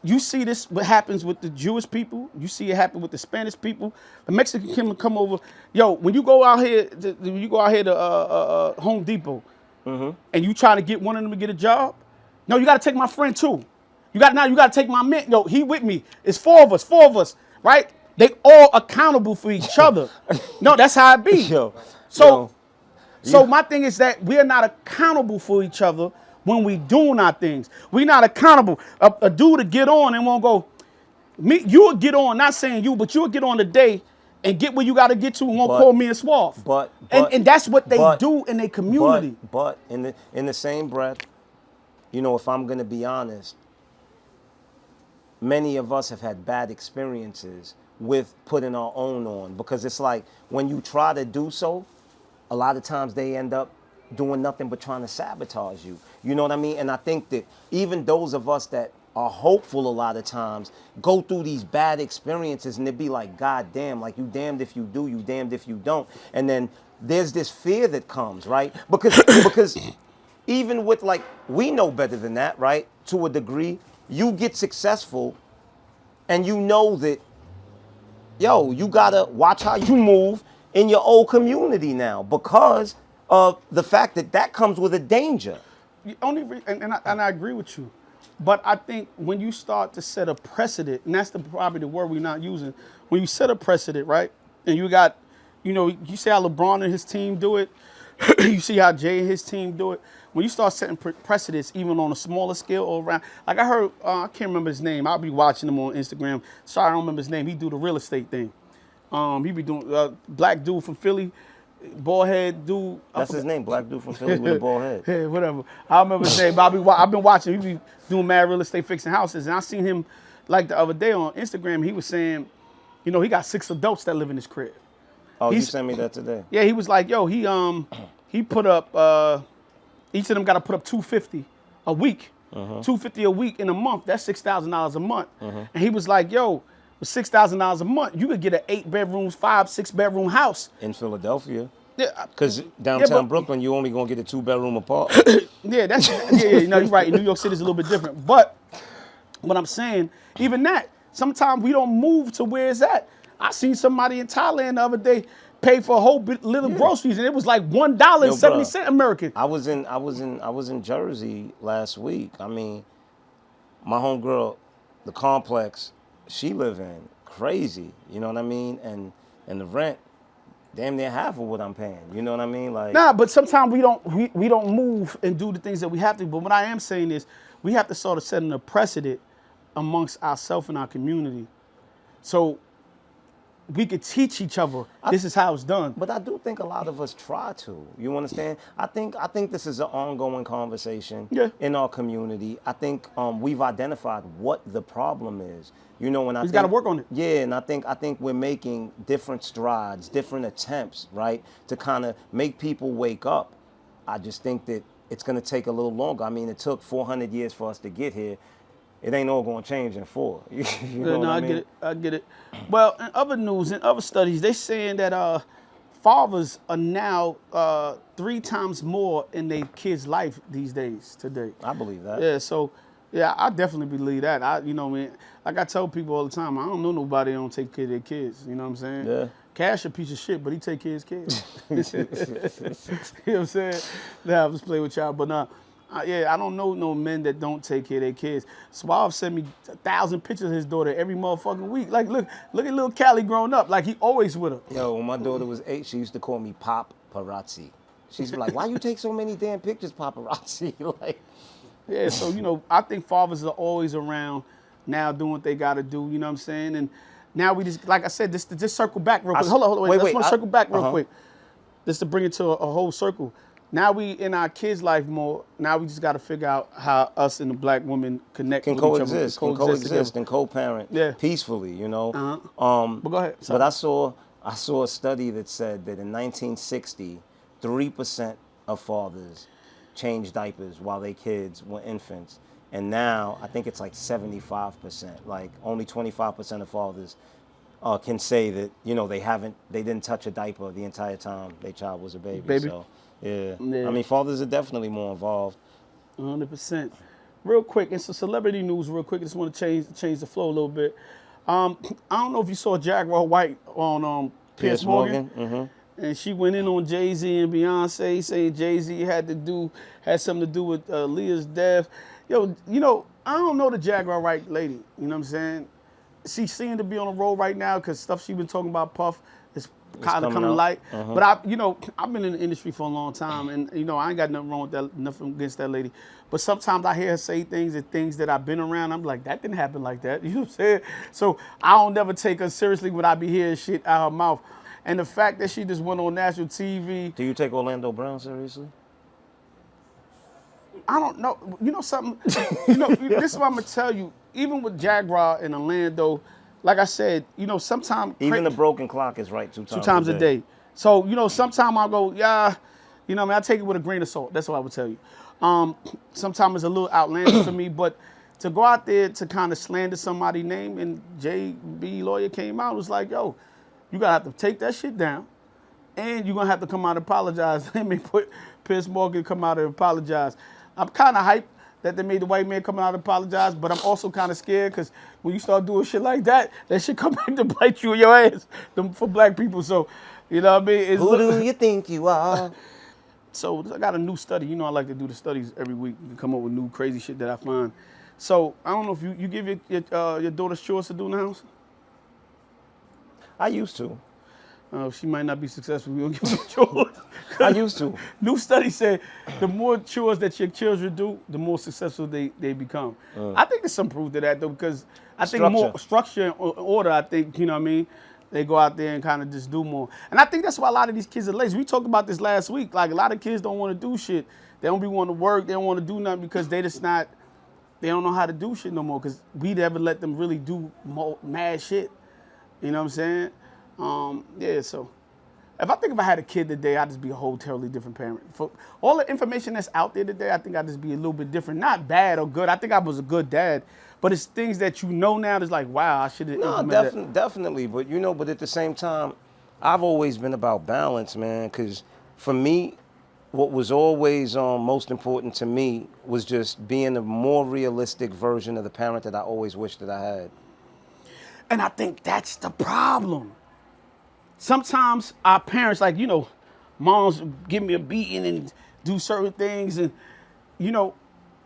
you see this what happens with the Jewish people. You see it happen with the Spanish people. The Mexican can come over. Yo, when you go out here to Home Depot, and you trying to get one of them to get a job, no, you got to take my friend too. You got to take my man. Yo, he with me. It's four of us, right? They all accountable for each other. No, that's how it be. So my thing is that we are not accountable for each other when we doing our things. We not accountable. A dude to get on and won't go. You will get on. Not saying you, but you will get on today and get where you got to get to and won't call me a suave. And that's what they do in their community. But in the same breath, you know, if I'm going to be honest, many of us have had bad experiences with putting our own on, because it's like when you try to do so, a lot of times they end up doing nothing but trying to sabotage you. You know what I mean? And I think that even those of us that are hopeful a lot of times go through these bad experiences and they be like, God damn, like you damned if you do, you damned if you don't. And then there's this fear that comes, right? Because even with, like, we know better than that, right? To a degree, you get successful and you know that, yo, you gotta watch how you move in your old community now because of the fact that comes with a danger. And I agree with you. But I think when you start to set a precedent, and that's probably the word we're not using, when you set a precedent, right? And you got, you know, you see how LeBron and his team do it. You see how Jay and his team do it. When you start setting precedents, even on a smaller scale or around, like I heard, I can't remember his name. I'll be watching him on Instagram. Sorry, I don't remember his name. He do the real estate thing. He be doing, black dude from Philly. Bald head dude. That's his name, black dude from Philly with a bald head. Yeah, whatever. I remember his name. I've been watching. He be doing mad real estate, fixing houses, and I seen him like the other day on Instagram. He was saying, you know, he got 6 adults that live in his crib. Oh, you sent me that today. Yeah, he was like, yo, he put up. Each of them got to put up $250 a week. $250 a week in a month. That's $6,000 a month. And he was like, yo, with $6,000 a month, you could get an 8 bedrooms, 5, 6 bedroom house in Philadelphia. Yeah, because downtown Brooklyn, you only gonna get a 2-bedroom apartment. Yeah, you know, you're right. New York City is a little bit different, but what I'm saying, even that, sometimes we don't move to where it's at. I seen somebody in Thailand the other day pay for a whole little groceries, and it was like $1.70 American. I was in Jersey last week. I mean, my homegirl, the complex she live in, crazy. You know what I mean? And the rent, damn near half of what I'm paying. You know what I mean? Like, nah, but sometimes we don't move and do the things that we have to. But what I am saying is we have to sort of set a precedent amongst ourselves and our community. So we could teach each other. This is how it's done. But I do think a lot of us try to. You understand? I think this is an ongoing conversation in our community. I think we've identified what the problem is. You know, and I He's got to work on it. Yeah, and I think we're making different strides, different attempts, right, to kind of make people wake up. I just think that it's going to take a little longer. I mean, it took 400 years for us to get here. It ain't all going to change in 4. You know what I mean? I get it. Well, in other news, in other studies, they're saying that fathers are now 3 times more in their kids' life these days, today. I believe that. Yeah, so, yeah, I definitely believe that. You know what I mean? Like I tell people all the time, I don't know nobody that don't take care of their kids. You know what I'm saying? Yeah. Cash a piece of shit, but he take care of his kids. You know what I'm saying? Nah, I'm just playing with y'all. But yeah, I don't know no men that don't take care of their kids. Suave sent me 1,000 pictures of his daughter every motherfucking week. Like, look at little Callie growing up. Like, he always with her. Yo, when my daughter was 8, she used to call me paparazzi. She's like, why you take so many damn pictures, paparazzi? Like, yeah, so, you know, I think fathers are always around now doing what they got to do, you know what I'm saying? And now we just, like I said, just circle back real quick. Hold on, wait. I just want to circle back real quick. Just to bring it to a whole circle. Now we in our kids' life more. Now we just got to figure out how us and the black women connect with each other. Can coexist and co-parent peacefully, you know? But go ahead. But I saw a study that said that in 1960, 3% of fathers changed diapers while their kids were infants. And now I think it's like 75%. Like only 25% of fathers can say that, you know, they didn't touch a diaper the entire time their child was a baby. So yeah. I mean, fathers are definitely more involved. 100%. Real quick, and some celebrity news real quick. I just want to change the flow a little bit. I don't know if you saw Jaguar White on Piers Morgan. Mm-hmm. And she went in on Jay-Z and Beyonce, saying Jay-Z had something to do with Leah's death. Yo, you know, I don't know the Jaguar White lady. You know what I'm saying? She seemed to be on a roll right now because stuff she been talking about Puff is kind of coming light. But I've been in the industry for a long time, and you know, I ain't got nothing wrong with that, nothing against that lady. But sometimes I hear her say things and things that I've been around. I'm like, that didn't happen like that. You know what I'm saying? So I don't never take her seriously when I be hearing shit out her mouth. And the fact that she just went on national TV. Do you take Orlando Brown seriously? I don't know. You know something? You know, this is what I'm gonna tell you. Even with Jaguar and Orlando, like I said, you know, sometimes even the broken clock is right 2 times a day. So you know, sometimes I'll go, yeah, you know, I mean, I take it with a grain of salt. That's what I would tell you. Sometimes it's a little outlandish for me, but to go out there to kind of slander somebody's name, and JB Lawyer came out, was like, yo, you gotta have to take that shit down, and you're gonna have to come out and apologize. Let me put Piers Morgan come out and apologize. I'm kind of hyped that they made the white man come out and apologize, but I'm also kind of scared because when you start doing shit like that shit come back to bite you in your ass for black people. So, you know what I mean? Who do you think you are? So I got a new study. You know I like to do the studies every week and come up with new crazy shit that I find. So I don't know if you give your daughter's chores to do in the house? I used to. She might not be successful. We don't give her chores. I used to. New study said the more chores that your children do, the more successful they become. I think there's some proof to that though, because I think more structure and order. I think, you know what I mean, they go out there and kind of just do more. And I think that's why a lot of these kids are lazy. We talked about this last week. Like a lot of kids don't want to do shit. They don't be wanting to work. They don't want to do nothing because they don't know how to do shit no more. Because we never let them really do mad shit. You know what I'm saying? Yeah, so if I had a kid today, I'd just be a whole totally different parent. For all the information that's out there today, I think I'd just be a little bit different. Not bad or good. I think I was a good dad, but it's things that you know now that's like, wow, I should have implemented that. Definitely. But you know, but at the same time, I've always been about balance, man. Because for me, what was always most important to me was just being a more realistic version of the parent that I always wished that I had. And I think that's the problem. Sometimes our parents, like, you know, moms give me a beating and do certain things, and, you know,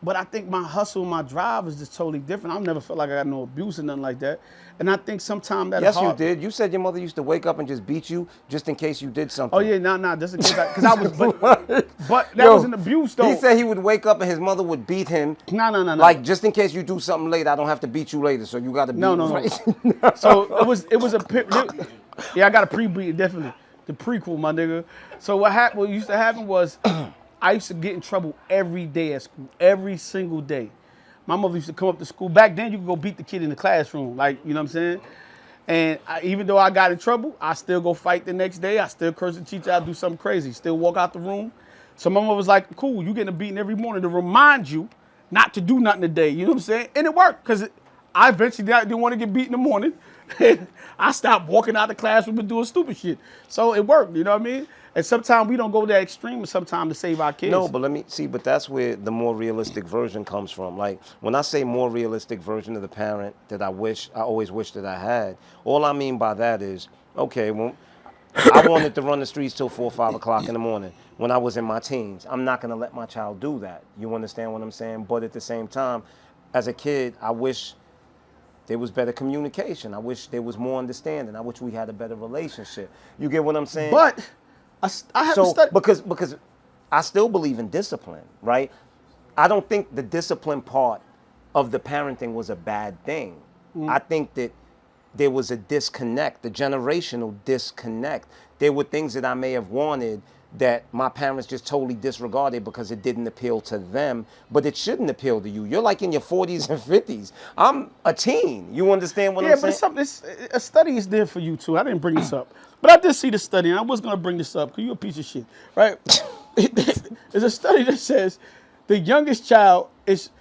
but I think my hustle, my drive is just totally different. I've never felt like I got no abuse or nothing like that. And I think sometimes that Yes, you did. You said your mother used to wake up and just beat you just in case you did something. Oh, yeah, nah, just in case because I was, but that was an abuse, though. He said he would wake up and his mother would beat him. No. Like, just in case you do something later, I don't have to beat you later, so you got to beat No. So it was a... Yeah, I got a pre-beat, definitely. The prequel, my nigga. So what used to happen was I used to get in trouble every day at school, every single day. My mother used to come up to school. Back then, you could go beat the kid in the classroom, like, you know what I'm saying? And even though I got in trouble, I still go fight the next day. I still curse the teacher. I do something crazy. Still walk out the room. So my mother was like, cool, you getting a beating every morning to remind you not to do nothing today. You know what I'm saying? And it worked because I eventually didn't want to get beat in the morning. I stopped walking out the classroom and doing stupid shit. So it worked, you know what I mean? And sometimes we don't go that extreme and sometimes to save our kids. No, but let me see, but that's where the more realistic version comes from. Like, when I say more realistic version of the parent that I always wish that I had, all I mean by that is, okay, well, I wanted to run the streets till 4 or 5 o'clock in the morning when I was in my teens. I'm not going to let my child do that. You understand what I'm saying? But at the same time, as a kid, I wish there was better communication. I wish there was more understanding. I wish we had a better relationship. You get what I'm saying? But I have to study. Because I still believe in discipline, right? I don't think the discipline part of the parenting was a bad thing. I think that there was a disconnect, the generational disconnect. There were things that I may have wanted that my parents just totally disregarded because it didn't appeal to them, but it shouldn't appeal to you. You're like in your 40s and 50s. I'm a teen. You understand what I'm saying? Yeah, but a study is there for you too. I didn't bring this up, but I did see the study, and I was gonna bring this up because you're a piece of shit, right? There's a study that says the youngest child is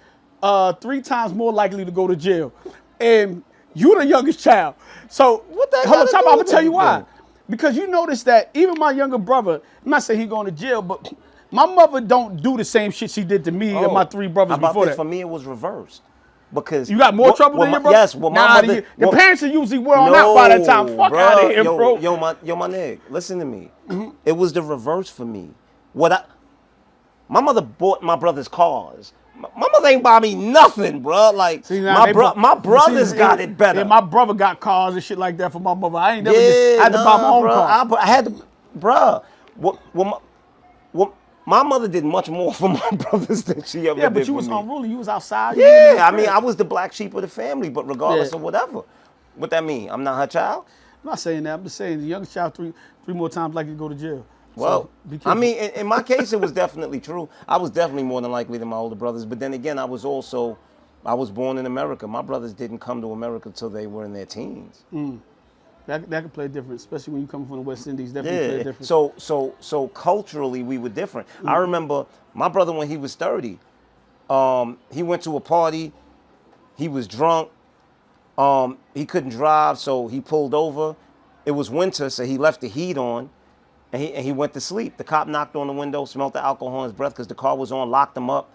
3 times more likely to go to jail, and you're the youngest child. So What that hold on, gotta time do out, I'm with gonna tell you why. anything? Because you notice that even my younger brother, I'm not saying he's going to jail, but my mother don't do the same shit she did to me and my 3 brothers How about before this? that. For me, it was reversed. Because You got more trouble than your brother? Yes, well, my mother. The parents are usually well out by that time. Fuck out of here, bro. Yo, my nigga, listen to me. It was the reverse for me. My mother bought my brother's cars. My mother ain't buy me nothing, bro. Like, See, my brothers got it better. Yeah, my brother got cars and shit like that for my mother. I ain't never Yeah, I had to buy my own bro. car. I had to, bro. My mother did much more for my brothers than she ever did Yeah, but you for was me. unruly. You was outside. Yeah, I mean, I was the black sheep of the family, but regardless Yeah. of whatever. What that mean? I'm not her child? I'm not saying that. I'm just saying the youngest child three more times likely to go to jail. Well, So, be I careful. mean, in my case, it was definitely true. I was definitely more than likely than my older brothers. But then again, I was born in America. My brothers didn't come to America until they were in their teens. that could play different, especially when you come from the West Indies. Definitely play Yeah. different. So culturally, we were different. I remember my brother when he was 30. He went to a party. He was drunk. He couldn't drive, so he pulled over. It was winter, so he left the heat on. And he went to sleep. The cop knocked on the window, smelled the alcohol in his breath because the car was on, locked him up.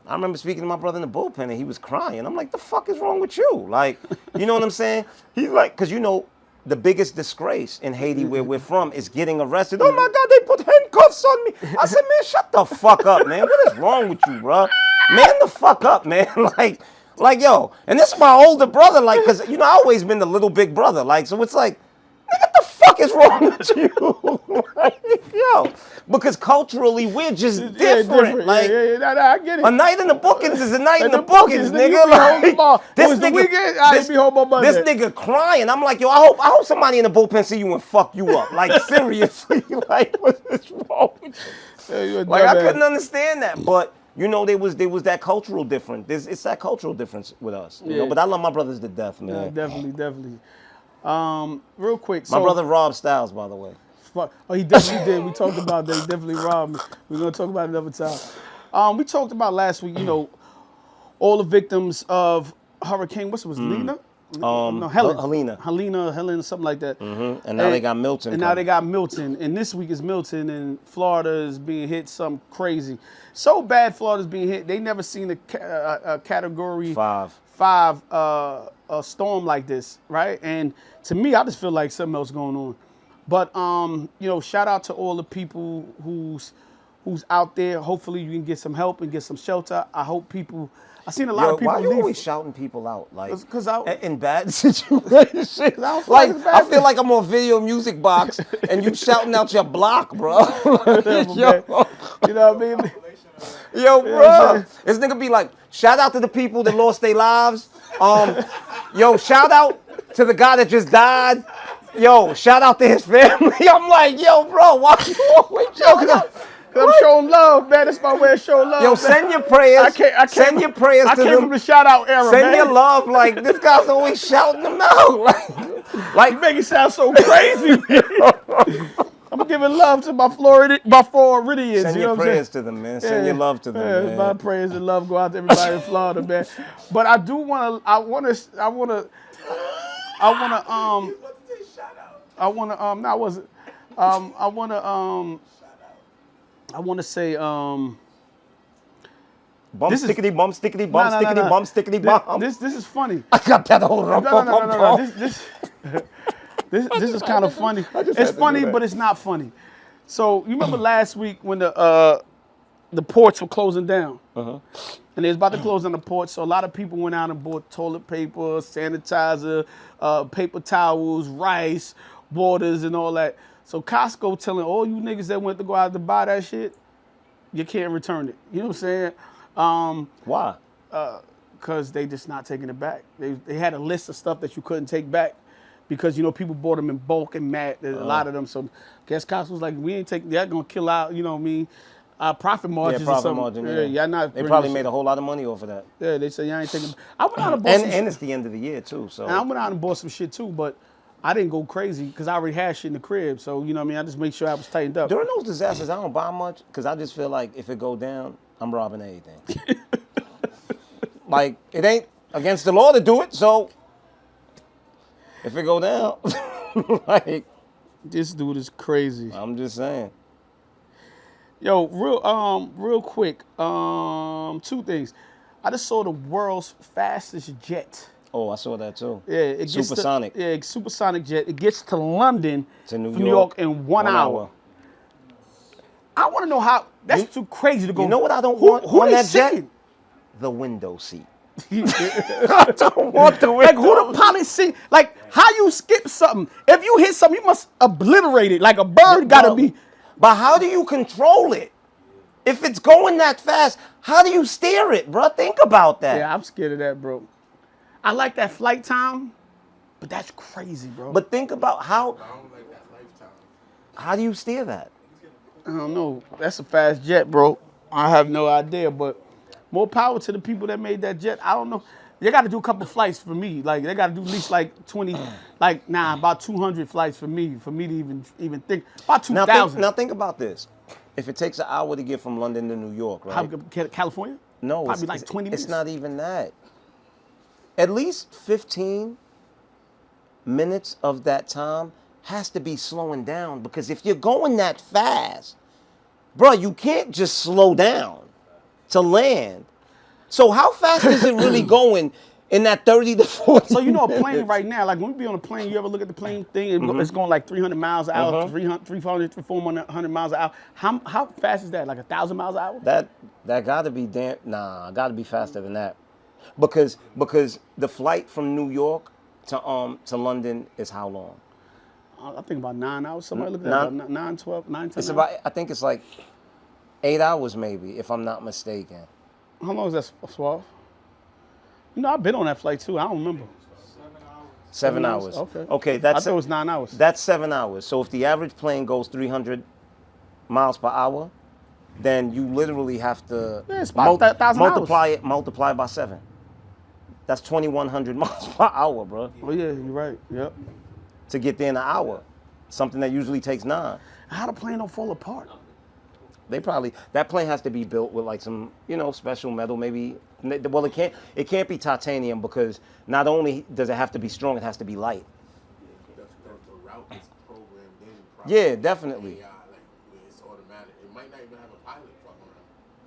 I remember speaking to my brother in the bullpen, and he was crying. I'm like, the fuck is wrong with you? Like, you know what I'm saying? He's like, because you know, the biggest disgrace in Haiti, where we're from, is getting arrested. Oh my God, they put handcuffs on me. I said, man, shut the fuck up, man. What is wrong with you, bro? Man the fuck up, man. like, yo. And this is my older brother, like, because, you know, I always been the little big brother. Like, so it's like, what the fuck is wrong with you? Like, yo, because culturally we're just different. Like, I get it. a night in the bookings is a night in the bookings, bookings, nigga. nigga. You be home tomorrow. Like, this It was the nigga, weekend, I be home on Monday. this nigga crying. I'm like, yo, I hope somebody in the bullpen see you and fuck you up. Like, seriously, like, what is wrong with you? Yeah, you a Like, I dumbass. couldn't understand that, but. You know, there was that cultural difference. It's that cultural difference with us. You know, but I love my brothers to death, man. Yeah, definitely. Real quick. My brother Rob Styles, by the way. Oh, he definitely did. We talked about that. He definitely robbed me. We're gonna talk about it another time. We talked about last week. You know, all the victims of Hurricane. What's it was Lena? No, Helen. Helena, something like that. And now they got Milton. And now they got Milton. And this week is Milton, and Florida is being hit something crazy. So bad, Florida's being hit. They never seen a category 5 a storm like this, right? And to me, I just feel like something else going on. But you know, shout out to all the people who's out there. Hopefully, you can get some help and get some shelter. I hope people. I've seen a lot of people why you leave. always shouting people out? Like, Because in bad situations. don't Like, feel like it's bad. I feel like I'm on Video Music Box and you shouting out your block, bro. Yo, You know what I mean? yo, bro. This nigga be like, shout out to the people that lost their lives. Yo, shout out to the guy that just died. Yo, shout out to his family. I'm like, yo, bro, why you always showing up? Cause I'm showing love, man. That's my way of showing love. Yo, man. send your prayers. Send your prayers I to came them. from the shout out era, Send man. your love. Like, this guy's always shouting them out. You make it sound so crazy. I'm giving love to my Floridians. Send you your know what I'm prayers saying? to them, man. Send your love to them, man. My prayers and love go out to everybody in Florida, man. But I do want to. I want to. No, I wasn't. I want to say. Bum This is- stickety bum stickety bum No. stickety bum stickety bum. This is funny. I got that whole No. This is kind of funny. It's had to funny, do that. but it's not funny. So you remember last week when the ports were closing down, and they was about to close down the ports. So a lot of people went out and bought toilet paper, sanitizer, paper towels, rice, waters, and all that. So Costco telling all you niggas that went to go out to buy that shit, you can't return it. You know what I'm saying? Why? Because they just not taking it back. They had a list of stuff that you couldn't take back because, you know, people bought them in bulk and a lot of them. So guess Costco was like, we ain't taking, they're going to kill out, you know what I mean, our profit margins or something. Y'all not they probably made a whole lot of money off of that. Yeah, they say y'all ain't taking. I went out and bought some And it's the end of the year, too. So I went out and bought some shit too, but I didn't go crazy because I already had shit in the crib. So, you know what I mean, I just made sure I was tightened up. during those disasters, I don't buy much because I just feel like if it go down, I'm robbing everything. Like, it ain't against the law to do it, so if it go down, like, This dude is crazy. I'm just saying. Yo, real quick, two things. I just saw the world's fastest jet. Oh, I saw that too. Yeah, it gets Supersonic. supersonic jet. It gets to London, To New from York. in 1 hour. I want to know how. That's too crazy to go. You know what I don't who, want who on they that jet? sitting? The window seat. I don't want the window. Like who the pilot see? Like how you skip something? If you hit something, you must obliterate it. Like a bird gotta Bro, be. But how do you control it? If it's going that fast, how do you steer it, bro? Think about that. Yeah, I'm scared of that, bro. I like that flight time, but that's crazy, bro. But think about how I don't like that lifetime. do you steer that? I don't know. That's a fast jet, bro. I have no idea, but more power to the people that made that jet. I don't know. They got to do a couple flights for me. Like they got to do at least like 20, about 200 flights for me to even think. About 2,000. Now think about this. If it takes an hour to get from London to New York, right? California? No, Probably like 20 minutes. It's not even that. At least 15 minutes of that time has to be slowing down because if you're going that fast, bro, you can't just slow down to land. So how fast is it really going in that 30 to 40 So you know a plane minutes? right now, like when we be on a plane, you ever look at the plane thing? It's going like 300 miles an hour, 300, 400 miles an hour. How fast is that? Like 1,000 miles an hour? That gotta be gotta be faster than that. Because the flight from New York to London is how long? I think about 9 hours. Somebody looked at about 9, 12, 9, 10 It's hours. about I think it's like 8 hours maybe, if I'm not mistaken. How long is that, Suave? You know, I've been on that flight too. I don't remember. 7 hours. Okay. Okay, I that's thought it was 9 hours. That's 7 hours. So if the average plane goes 300 miles per hour, then you literally have to Yeah, it's about 1,000 multiply by 7. That's 2,100 miles per hour, bro, Oh yeah, you're right. Yep. to get there in an hour. Something that usually takes 9. How the plane don't fall apart? That plane has to be built with like some, special metal maybe. Well, it can't be titanium because not only does it have to be strong, it has to be light. The route is programmed in. Yeah, definitely. AI, like it's automatic. It might not even have a pilot fucking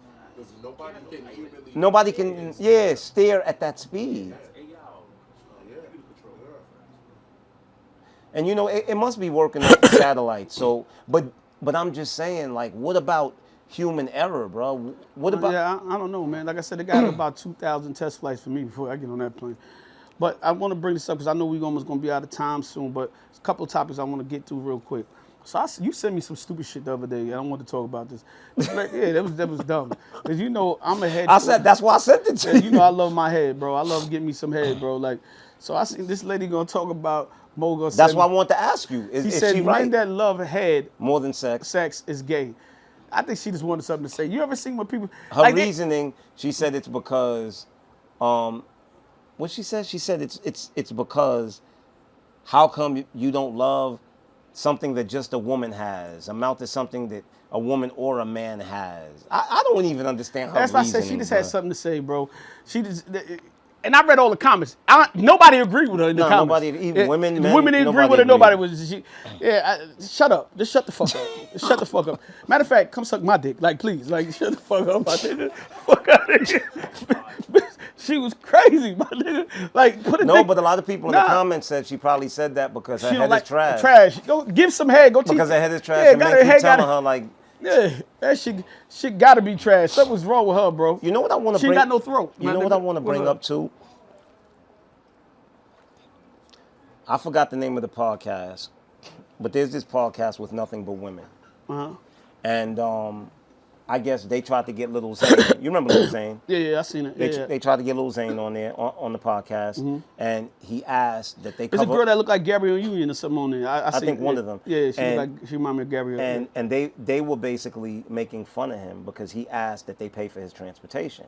around. Because nobody can evenly. steer at that speed. And it must be working off the satellite. So, but I'm just saying, like, what about human error, bro? What about? Yeah, I don't know, man. Like I said, they got about 2,000 test flights for me before I get on that plane. But I want to bring this up because I know we're almost going to be out of time soon. But there's a couple of topics I want to get through real quick. So you sent me some stupid shit the other day. I don't want to talk about this. Yeah, that was dumb. Because I'm a head. That's why I sent it to you. You know I love my head, bro. I love getting me some head, bro. Like, so I seen this lady gonna talk about Mo gonna That's send why I me. want to ask you. He Is said she men right? that love head, More than sex. sex is gay. I think she just wanted something to say. You ever seen when people Her like reasoning, she said it's because, what she said? She said it's because how come you don't love something that just a woman has? Amount to something that a woman or a man has. I don't even understand her That's why I reasoning. said she just bruh. had something to say, bro. She just, and I read all the comments. Nobody agreed with her in the No, comments. nobody, even women, The men, women didn't agree nobody with her. agreed. Nobody was. Shut up. Just shut the fuck up. Just shut the fuck up. Matter of fact, come suck my dick, like please, like shut the fuck up, my nigga. Fuck out of here. She was crazy, my nigga. Like put a No, dick. but a lot of people in the comments said she probably said that because her She head don't like is trash. trash. Go give some head. Go teach. Because her head is trash Yeah, and got men her keep head, telling got her like, yeah, that shit gotta be trash. Something's wrong with her, bro. you know what I want to She bring? ain't got no throat. You my know what nigga. I want to What's bring up too? I forgot the name of the podcast, but there's this podcast with nothing but women, Uh-huh. and I guess they tried to get Lil Zane. You remember Lil Zane? Yeah, I seen it. Yeah. They tried to get Lil Zane on there on the podcast, and he asked that they There's cover. a girl that looked like Gabrielle Union or something on there. I think one of them. Yeah, she And- looked like she reminded me of Gabrielle. and they were basically making fun of him because he asked that they pay for his transportation,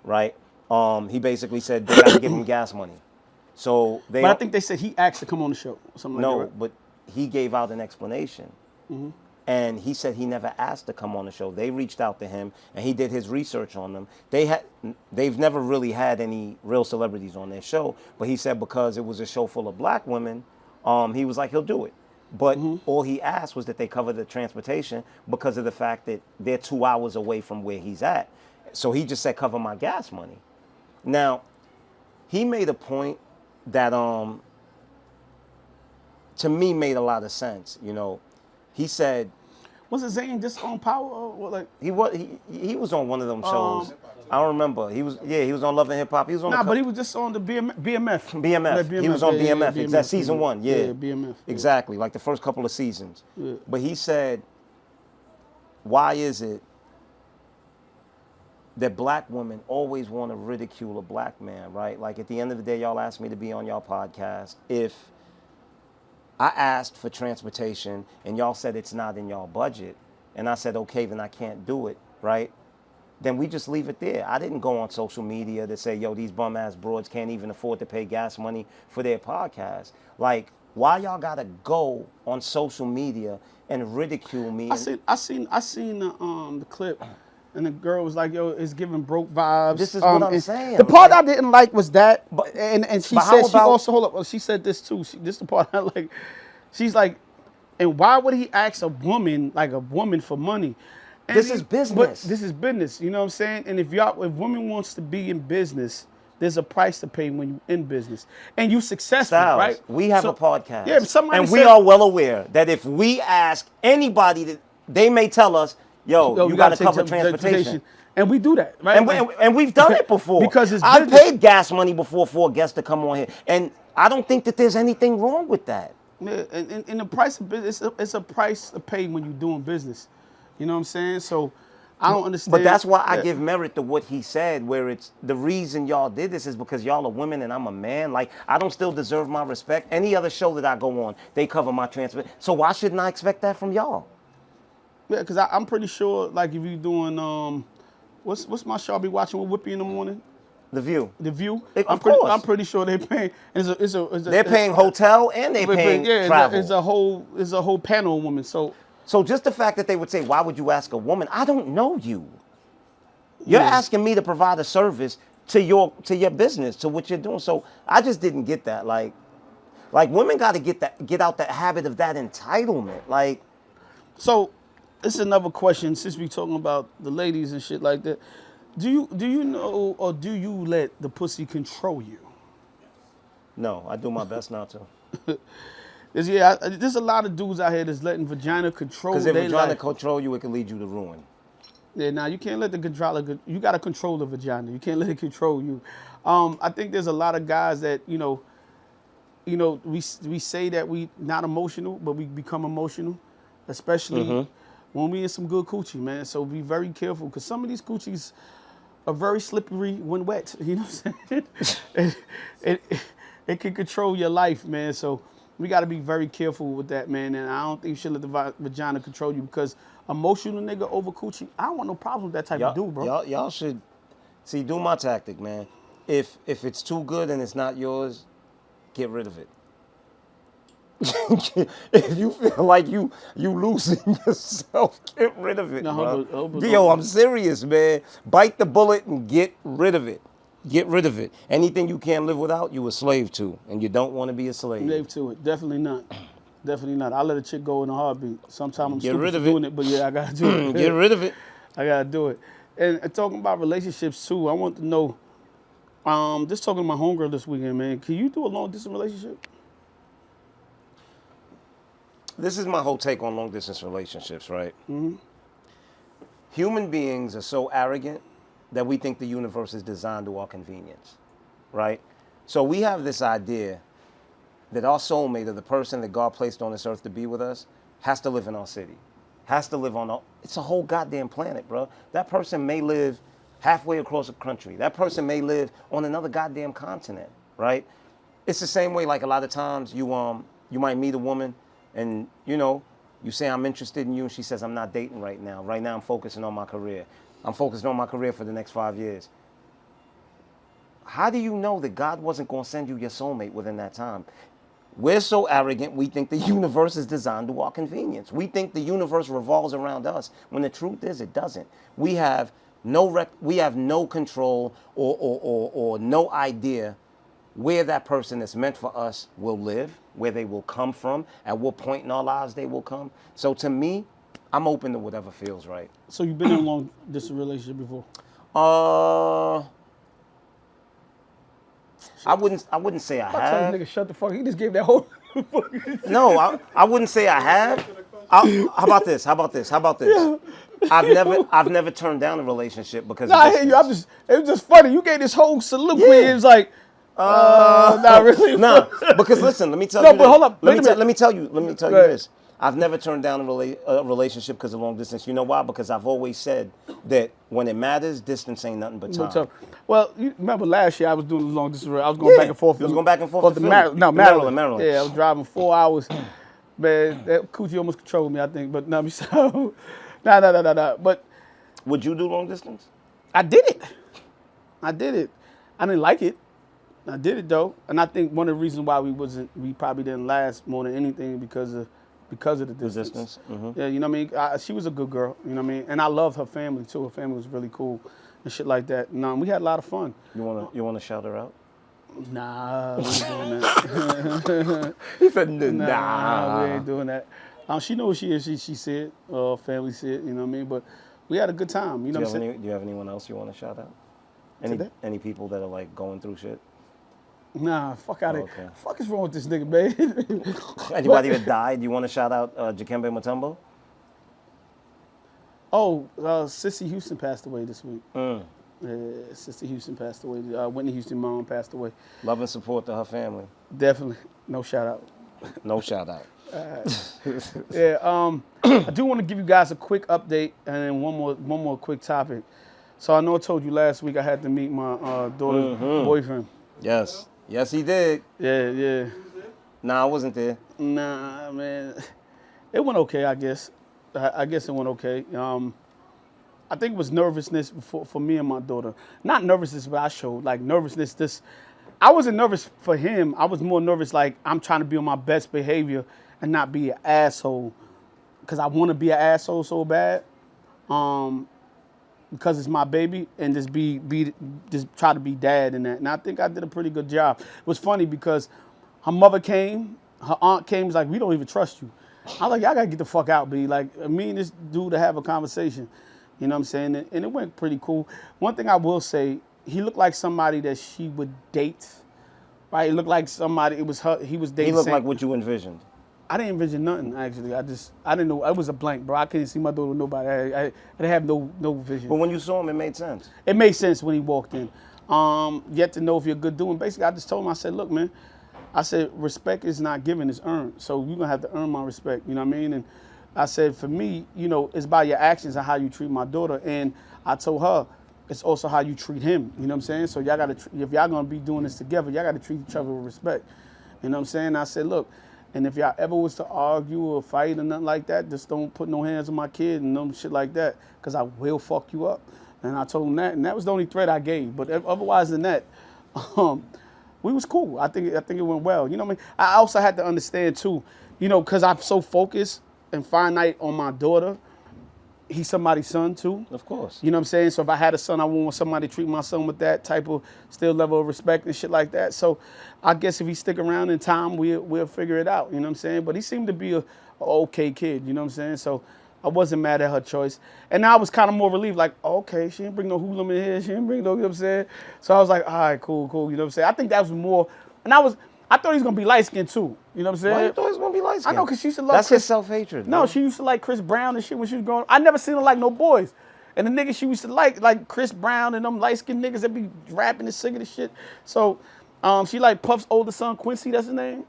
right? He basically said they got to give him gas money. So they. But I think they said he asked to come on the show. Something no, like that. but he gave out an explanation, and he said he never asked to come on the show. They reached out to him, and he did his research on them. They've never really had any real celebrities on their show, but he said because it was a show full of black women, he was like he'll do it. But all he asked was that they cover the transportation because of the fact that they're 2 hours away from where he's at. So he just said cover my gas money. Now, he made a point that to me made a lot of sense. You know, he said Was it Zayn just on Power or what, like? he was on one of them shows. I don't remember. He was on Love and Hip Hop. He was on Nah, but he was just on the BMF. BMF. He was on BMF. Exactly. Season 1. Yeah. Yeah, BMF. Exactly. Like the first couple of seasons. Yeah. But he said, why is it that black women always want to ridicule a black man, right? Like at the end of the day, y'all asked me to be on y'all podcast. If I asked for transportation and y'all said it's not in y'all budget, and I said, okay, then I can't do it, right? Then we just leave it there. I didn't go on social media to say, yo, these bum ass broads can't even afford to pay gas money for their podcast. Like, why y'all gotta go on social media and ridicule me? I seen the clip, and the girl was like, "Yo, it's giving broke vibes." This is what I'm and saying, The part like- I didn't like was that, But- and she but how said she about- also hold up. Well, she said this too. This the part I like. She's like, and why would he ask a woman for money? And This is business. But this is business. You know what I'm saying? And if women wants to be in business, there's a price to pay when you in business, and you successful, Styles, right? we have So- a podcast. Yeah, but somebody and we said- are well aware that if we ask anybody, that they may tell us, yo, Yo, you we got to take cover some transportation. and we do that, right? And we've done it before. Because it's I've business. paid gas money before for a guest to come on here. And I don't think that there's anything wrong with that. Yeah, and the price of business, it's a price to pay when you're doing business. You know what I'm saying? So I don't understand. But that's why I Yeah. give merit to what he said, where it's the reason y'all did this is because y'all are women and I'm a man. Like, I don't still deserve my respect. Any other show that I go on, they cover my transport. So why shouldn't I expect that from y'all? Yeah, because I'm pretty sure, like, if you're doing, what's my show I be watching with Whippy in the morning? The View. The View. Of course. I'm pretty sure they're paying. They're paying hotel and they're paying travel. It's a whole panel of women. So So just the fact that they would say, why would you ask a woman? I don't know you. You're asking me to provide a service to your business, to what you're doing. So I just didn't get that. Like women got to get out that habit of that entitlement. Like, So, this is another question. Since we talking about the ladies and shit like that, do you know, or do you let the pussy control you? no, I do my best not to. There's a lot of dudes out here that's letting vagina control Because if their we're trying to life. control you, it can lead you to ruin. Yeah, now you can't let the vagina. You gotta control the vagina. You can't let it control you. I think there's a lot of guys that we say that we not emotional, but we become emotional, especially when we in some good coochie, man. So be very careful, because some of these coochies are very slippery when wet. You know what I'm saying? It can control your life, man. So We got to be very careful with that, man. And I don't think you should let the vagina control you because emotional nigga over coochie, I don't want no problems with that type of dude, bro. Y'all should see. Do my tactic, man. If it's too good and it's not yours, get rid of it. If you feel like you losing yourself, get rid of it, bro. Yo, I'm serious, man. Bite the bullet and get rid of it. Get rid of it. Anything you can't live without, you a slave to, and you don't want to be a slave. Slave to it. Definitely not. Definitely not. I'll let a chick go in a heartbeat. Sometimes I'm Get stupid rid for of doing it, but yeah, I gotta do it. Get rid of it. I gotta do it. And talking about relationships too, I want to know. Just talking to my homegirl this weekend, man. Can you do a long distance relationship? This is my whole take on long distance relationships, right? Mm-hmm. Human beings are so arrogant that we think the universe is designed to our convenience, right? So we have this idea that our soulmate, or the person that God placed on this earth to be with us, has to live in our city, has to live on it's a whole goddamn planet, bro. That person may live halfway across the country. That person may live on another goddamn continent, right? It's the same way, like a lot of times you might meet a woman and, you say, I'm interested in you, and she says, I'm not dating right now. Right now I'm focusing on my career. I'm focused on my career for the next 5 years. How do you know that God wasn't going to send you your soulmate within that time? We're so arrogant, we think the universe is designed to our convenience. We think the universe revolves around us, when the truth is it doesn't. We have no control or no idea where that person that's meant for us will live, where they will come from, at what point in our lives they will come. So to me, I'm open to whatever feels right. So you've been in a long distance relationship before? I wouldn't say I have. Nigga, shut the fuck. He just gave that whole. No, I wouldn't say I have. How about this? Yeah. I've never turned down a relationship because. Nah, I hear you. It was just funny. You gave this whole soliloquy. Yeah. It was like, not really. Nah, because listen, let me tell you. No, but hold up. Let me tell you this. I've never turned down a relationship because of long distance. You know why? Because I've always said that when it matters, distance ain't nothing but time. Well, you remember last year I was doing long distance. I was going back and forth. You was going back and forth to Maryland. Yeah, I was driving 4 hours. Man, that coochie almost controlled me, I think. But no, so nah. But would you do long distance? I did it. I didn't like it. I did it though, and I think one of the reasons why we probably didn't last more than anything because of the distance. Mm-hmm. Yeah, you know what I mean? She was a good girl, you know what I mean? And I loved her family too. Her family was really cool and shit like that. And we had a lot of fun. You wanna shout her out? Nah, we ain't doing that. He said, nah. We ain't doing that. She knows what she is. She said, family said, you know what I mean? But we had a good time, you know what I'm saying? Do you have anyone else you want to shout out? Any people that are like going through shit? Nah, fuck out of here. Fuck is wrong with this nigga, man? Anybody that died? You want to shout out Dikembe Mutombo? Oh, Sissy Houston passed away this week. Sister Houston passed away. Whitney Houston mom passed away. Love and support to her family. Definitely. No shout out. No shout out. Yeah. I do want to give you guys a quick update and then one more quick topic. So I know I told you last week I had to meet my daughter's boyfriend. Yes, he did. Yeah. Nah, I wasn't there. Nah, man. It went okay, I guess. I guess it went okay. I think it was nervousness for me and my daughter. Not nervousness, but I showed like nervousness. I wasn't nervous for him. I was more nervous like I'm trying to be on my best behavior and not be an asshole. Because I want to be an asshole so bad. Because it's my baby and just try to be dad in that. And I think I did a pretty good job. It was funny because her mother came, her aunt came, was like, we don't even trust you. I was like, y'all gotta get the fuck out, B. Like, me and this dude to have a conversation. You know what I'm saying? And it went pretty cool. One thing I will say, he looked like somebody that she would date. Right? It looked like somebody, it was her, he was dating. He looked like what you envisioned. I didn't envision nothing, actually. I didn't know. It was a blank, bro. I couldn't see my daughter with nobody. I didn't have no vision. But when you saw him, it made sense. It made sense when he walked in. Yet to know if you're a good dude. Basically, I just told him, I said, look, man, I said, respect is not given, it's earned. So you're going to have to earn my respect, you know what I mean? And I said, for me, it's by your actions and how you treat my daughter. And I told her, it's also how you treat him, you know what I'm saying? So y'all got to, if y'all going to be doing this together, y'all got to treat each other with respect. You know what I'm saying? I said, look, And if y'all ever was to argue or fight or nothing like that, just don't put no hands on my kid and no shit like that, because I will fuck you up. And I told him that, and that was the only threat I gave. But otherwise than that, we was cool. I think it went well. You know what I mean? I also had to understand too, you know, because I'm so focused and finite on my daughter. He's somebody's son too. Of course. You know what I'm saying? So if I had a son, I want somebody to treat my son with that type of still level of respect and shit like that. So I guess if he stick around in time, we'll figure it out. You know what I'm saying? But he seemed to be a okay kid. You know what I'm saying? So I wasn't mad at her choice. And now I was kind of more relieved, like, okay, she didn't bring no hoodlum in here. She didn't bring no, you know what I'm saying? So I was like, all right, cool. You know what I'm saying? I think that was more, and I thought he was going to be light-skinned too. You know what I'm saying? Why you thought he was going to be light-skinned? I know, because she used to love That's Chris. his self-hatred. No, man. she used to like Chris Brown and shit when she was growing up. I never seen her like no boys. And the niggas she used to like Chris Brown and them light-skinned niggas that be rapping and singing and shit. So she like Puff's older son, Quincy, that's his name.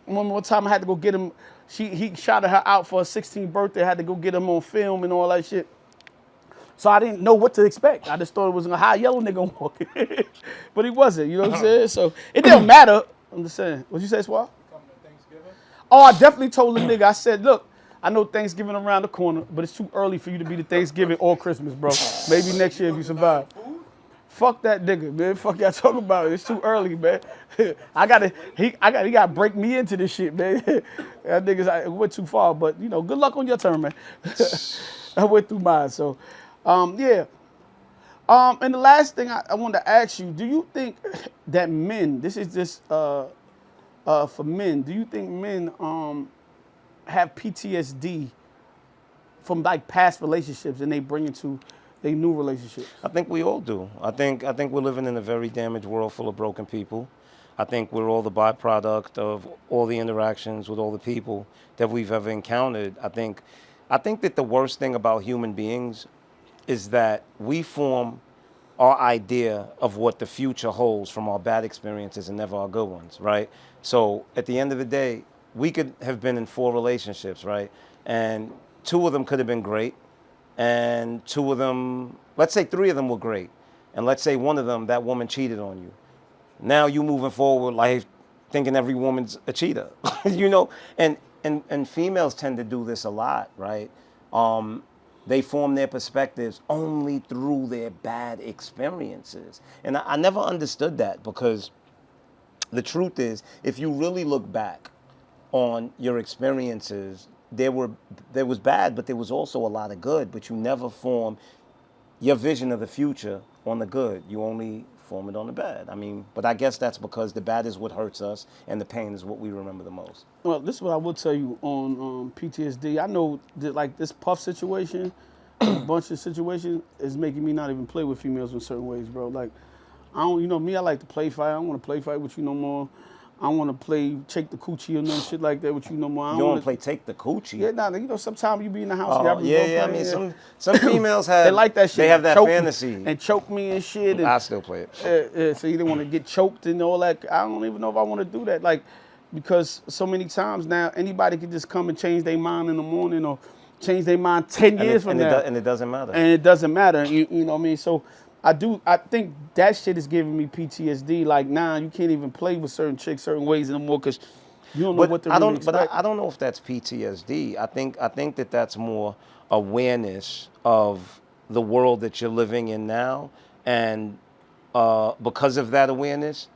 One time I had to go get him. He shouted her out for her 16th birthday. I had to go get him on film and all that shit. So I didn't know what to expect. I just thought it was a high yellow nigga walking. But he wasn't, you know what I'm saying? So it didn't matter. I'm just saying. What'd you say, Swab? Coming to Thanksgiving? Oh, I definitely told the nigga, I said, look, I know Thanksgiving around the corner, but it's too early for you to be the Thanksgiving or Christmas, bro. Maybe next year if you survive. Fuck that nigga, man. Fuck y'all talking about. It's too early, man. He gotta break me into this shit, man. That niggas, I went too far, but you know, good luck on your turn, man. I went through mine, so yeah. And the last thing I wanted to ask you, do you think that men, this is just for men, do you think men have PTSD from like past relationships and they bring it to their new relationships? I think we all do. I think we're living in a very damaged world full of broken people. I think we're all the byproduct of all the interactions with all the people that we've ever encountered. I think that the worst thing about human beings is that we form our idea of what the future holds from our bad experiences and never our good ones, right? So at the end of the day, we could have been in 4 relationships, right? And 2 of them could have been great. And 2 of them, let's say 3 of them were great. And let's say 1 of them, that woman cheated on you. Now you moving forward life thinking every woman's a cheater, you know? And females tend to do this a lot, right? They form their perspectives only through their bad experiences. And I never understood that, because the truth is, if you really look back on your experiences, there was bad, but there was also a lot of good, but you never form your vision of the future on the good. You only form it on the bad. I mean, but I guess that's because the bad is what hurts us and the pain is what we remember the most. Well, this is what I will tell you on PTSD. I know that like this Puff situation, a bunch of situations is making me not even play with females in certain ways, bro. Like, I don't, you know me, I like to play fight. I don't want to play fight with you no more. I don't want to play take the coochie or no shit like that with you no more. I You don't want to play take the coochie? Yeah, nah, you know, sometimes you be in the house. And I mean, some females have, they like that shit. They have that choke fantasy. And choke me and shit. And, I still play it. So you don't want to get choked and all that. I don't even know if I want to do that. Like, because so many times now, anybody can just come and change their mind in the morning or change their mind 10 years from now. And it doesn't matter. And it doesn't matter. You know what I mean? So I think that shit is giving me PTSD. Like, nah, you can't even play with certain chicks certain ways anymore because you don't know what to really expect. But I don't know if that's PTSD. I think that that's more awareness of the world that you're living in now, and because of that awareness,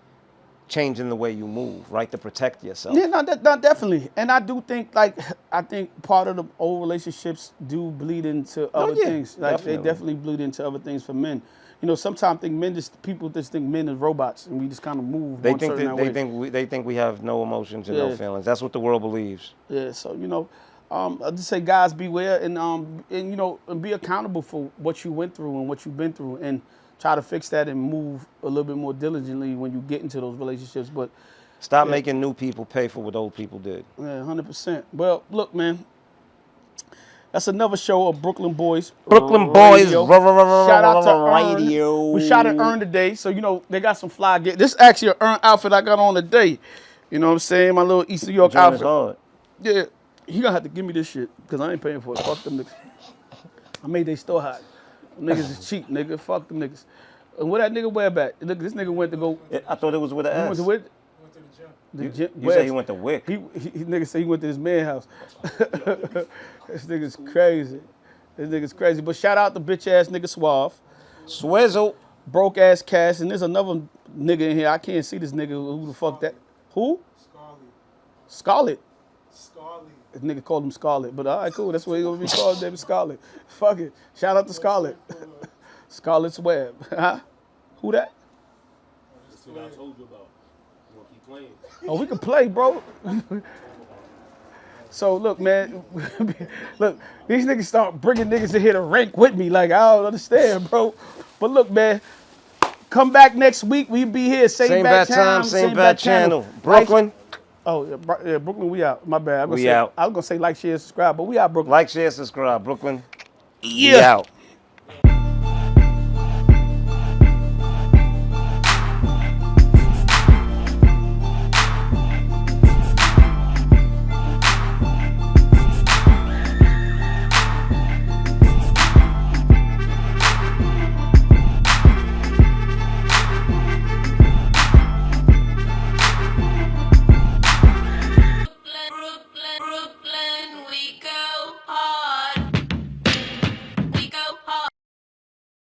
changing the way you move, right, to protect yourself. Yeah, no, definitely. And I do think, like, I think part of the old relationships do bleed into other things. Like, they definitely bleed into other things for men. You know, sometimes people just think men are robots, and we just kind of move. They think we have no emotions and no feelings. That's what the world believes. Yeah. So you know, I just say, guys, beware and you know, and be accountable for what you went through and what you've been through, and try to fix that and move a little bit more diligently when you get into those relationships. But stop making new people pay for what old people did. Yeah, 100%. Well, look, man. That's another show of Brooklyn Boys. Brooklyn Boys Radio. Shout out to Radio. We shot at Earn today, so you know they got some fly gear. This is actually an Earn outfit I got on today. You know what I'm saying? My little East New York outfit. Hard. Yeah, he gonna have to give me this shit because I ain't paying for it. Fuck them niggas. I made they store hot. Niggas is cheap, nigga. Fuck them niggas. And what that nigga wear back? Look, this nigga went to go. I thought it was with an S. Went to The You gym, said he went to Wick. He nigga said he went to his man house. This nigga's crazy. This nigga's crazy. But shout out to bitch ass nigga Suave. Swizzle. Broke ass Cash. And there's another nigga in here. I can't see this nigga. Who the fuck that? Who? Scarlet. This nigga called him Scarlet. But all right, cool. That's what he gonna be called, baby. Scarlet. Fuck it. Shout out to Scarlet. Scarlet's Web. Huh? Who that? That's what I told you about. You want to keep playing? Oh, we can play, bro. So look, man, look, these niggas start bringing niggas in here to rank with me. Like, I don't understand, bro. But look, man, come back next week. We be here, same bad time, same bad channel. Brooklyn. Oh, yeah, Brooklyn, we out. My bad. We out. I was gonna say like, share, subscribe, but we out, Brooklyn. Like, share, subscribe. Brooklyn. Yeah. We out.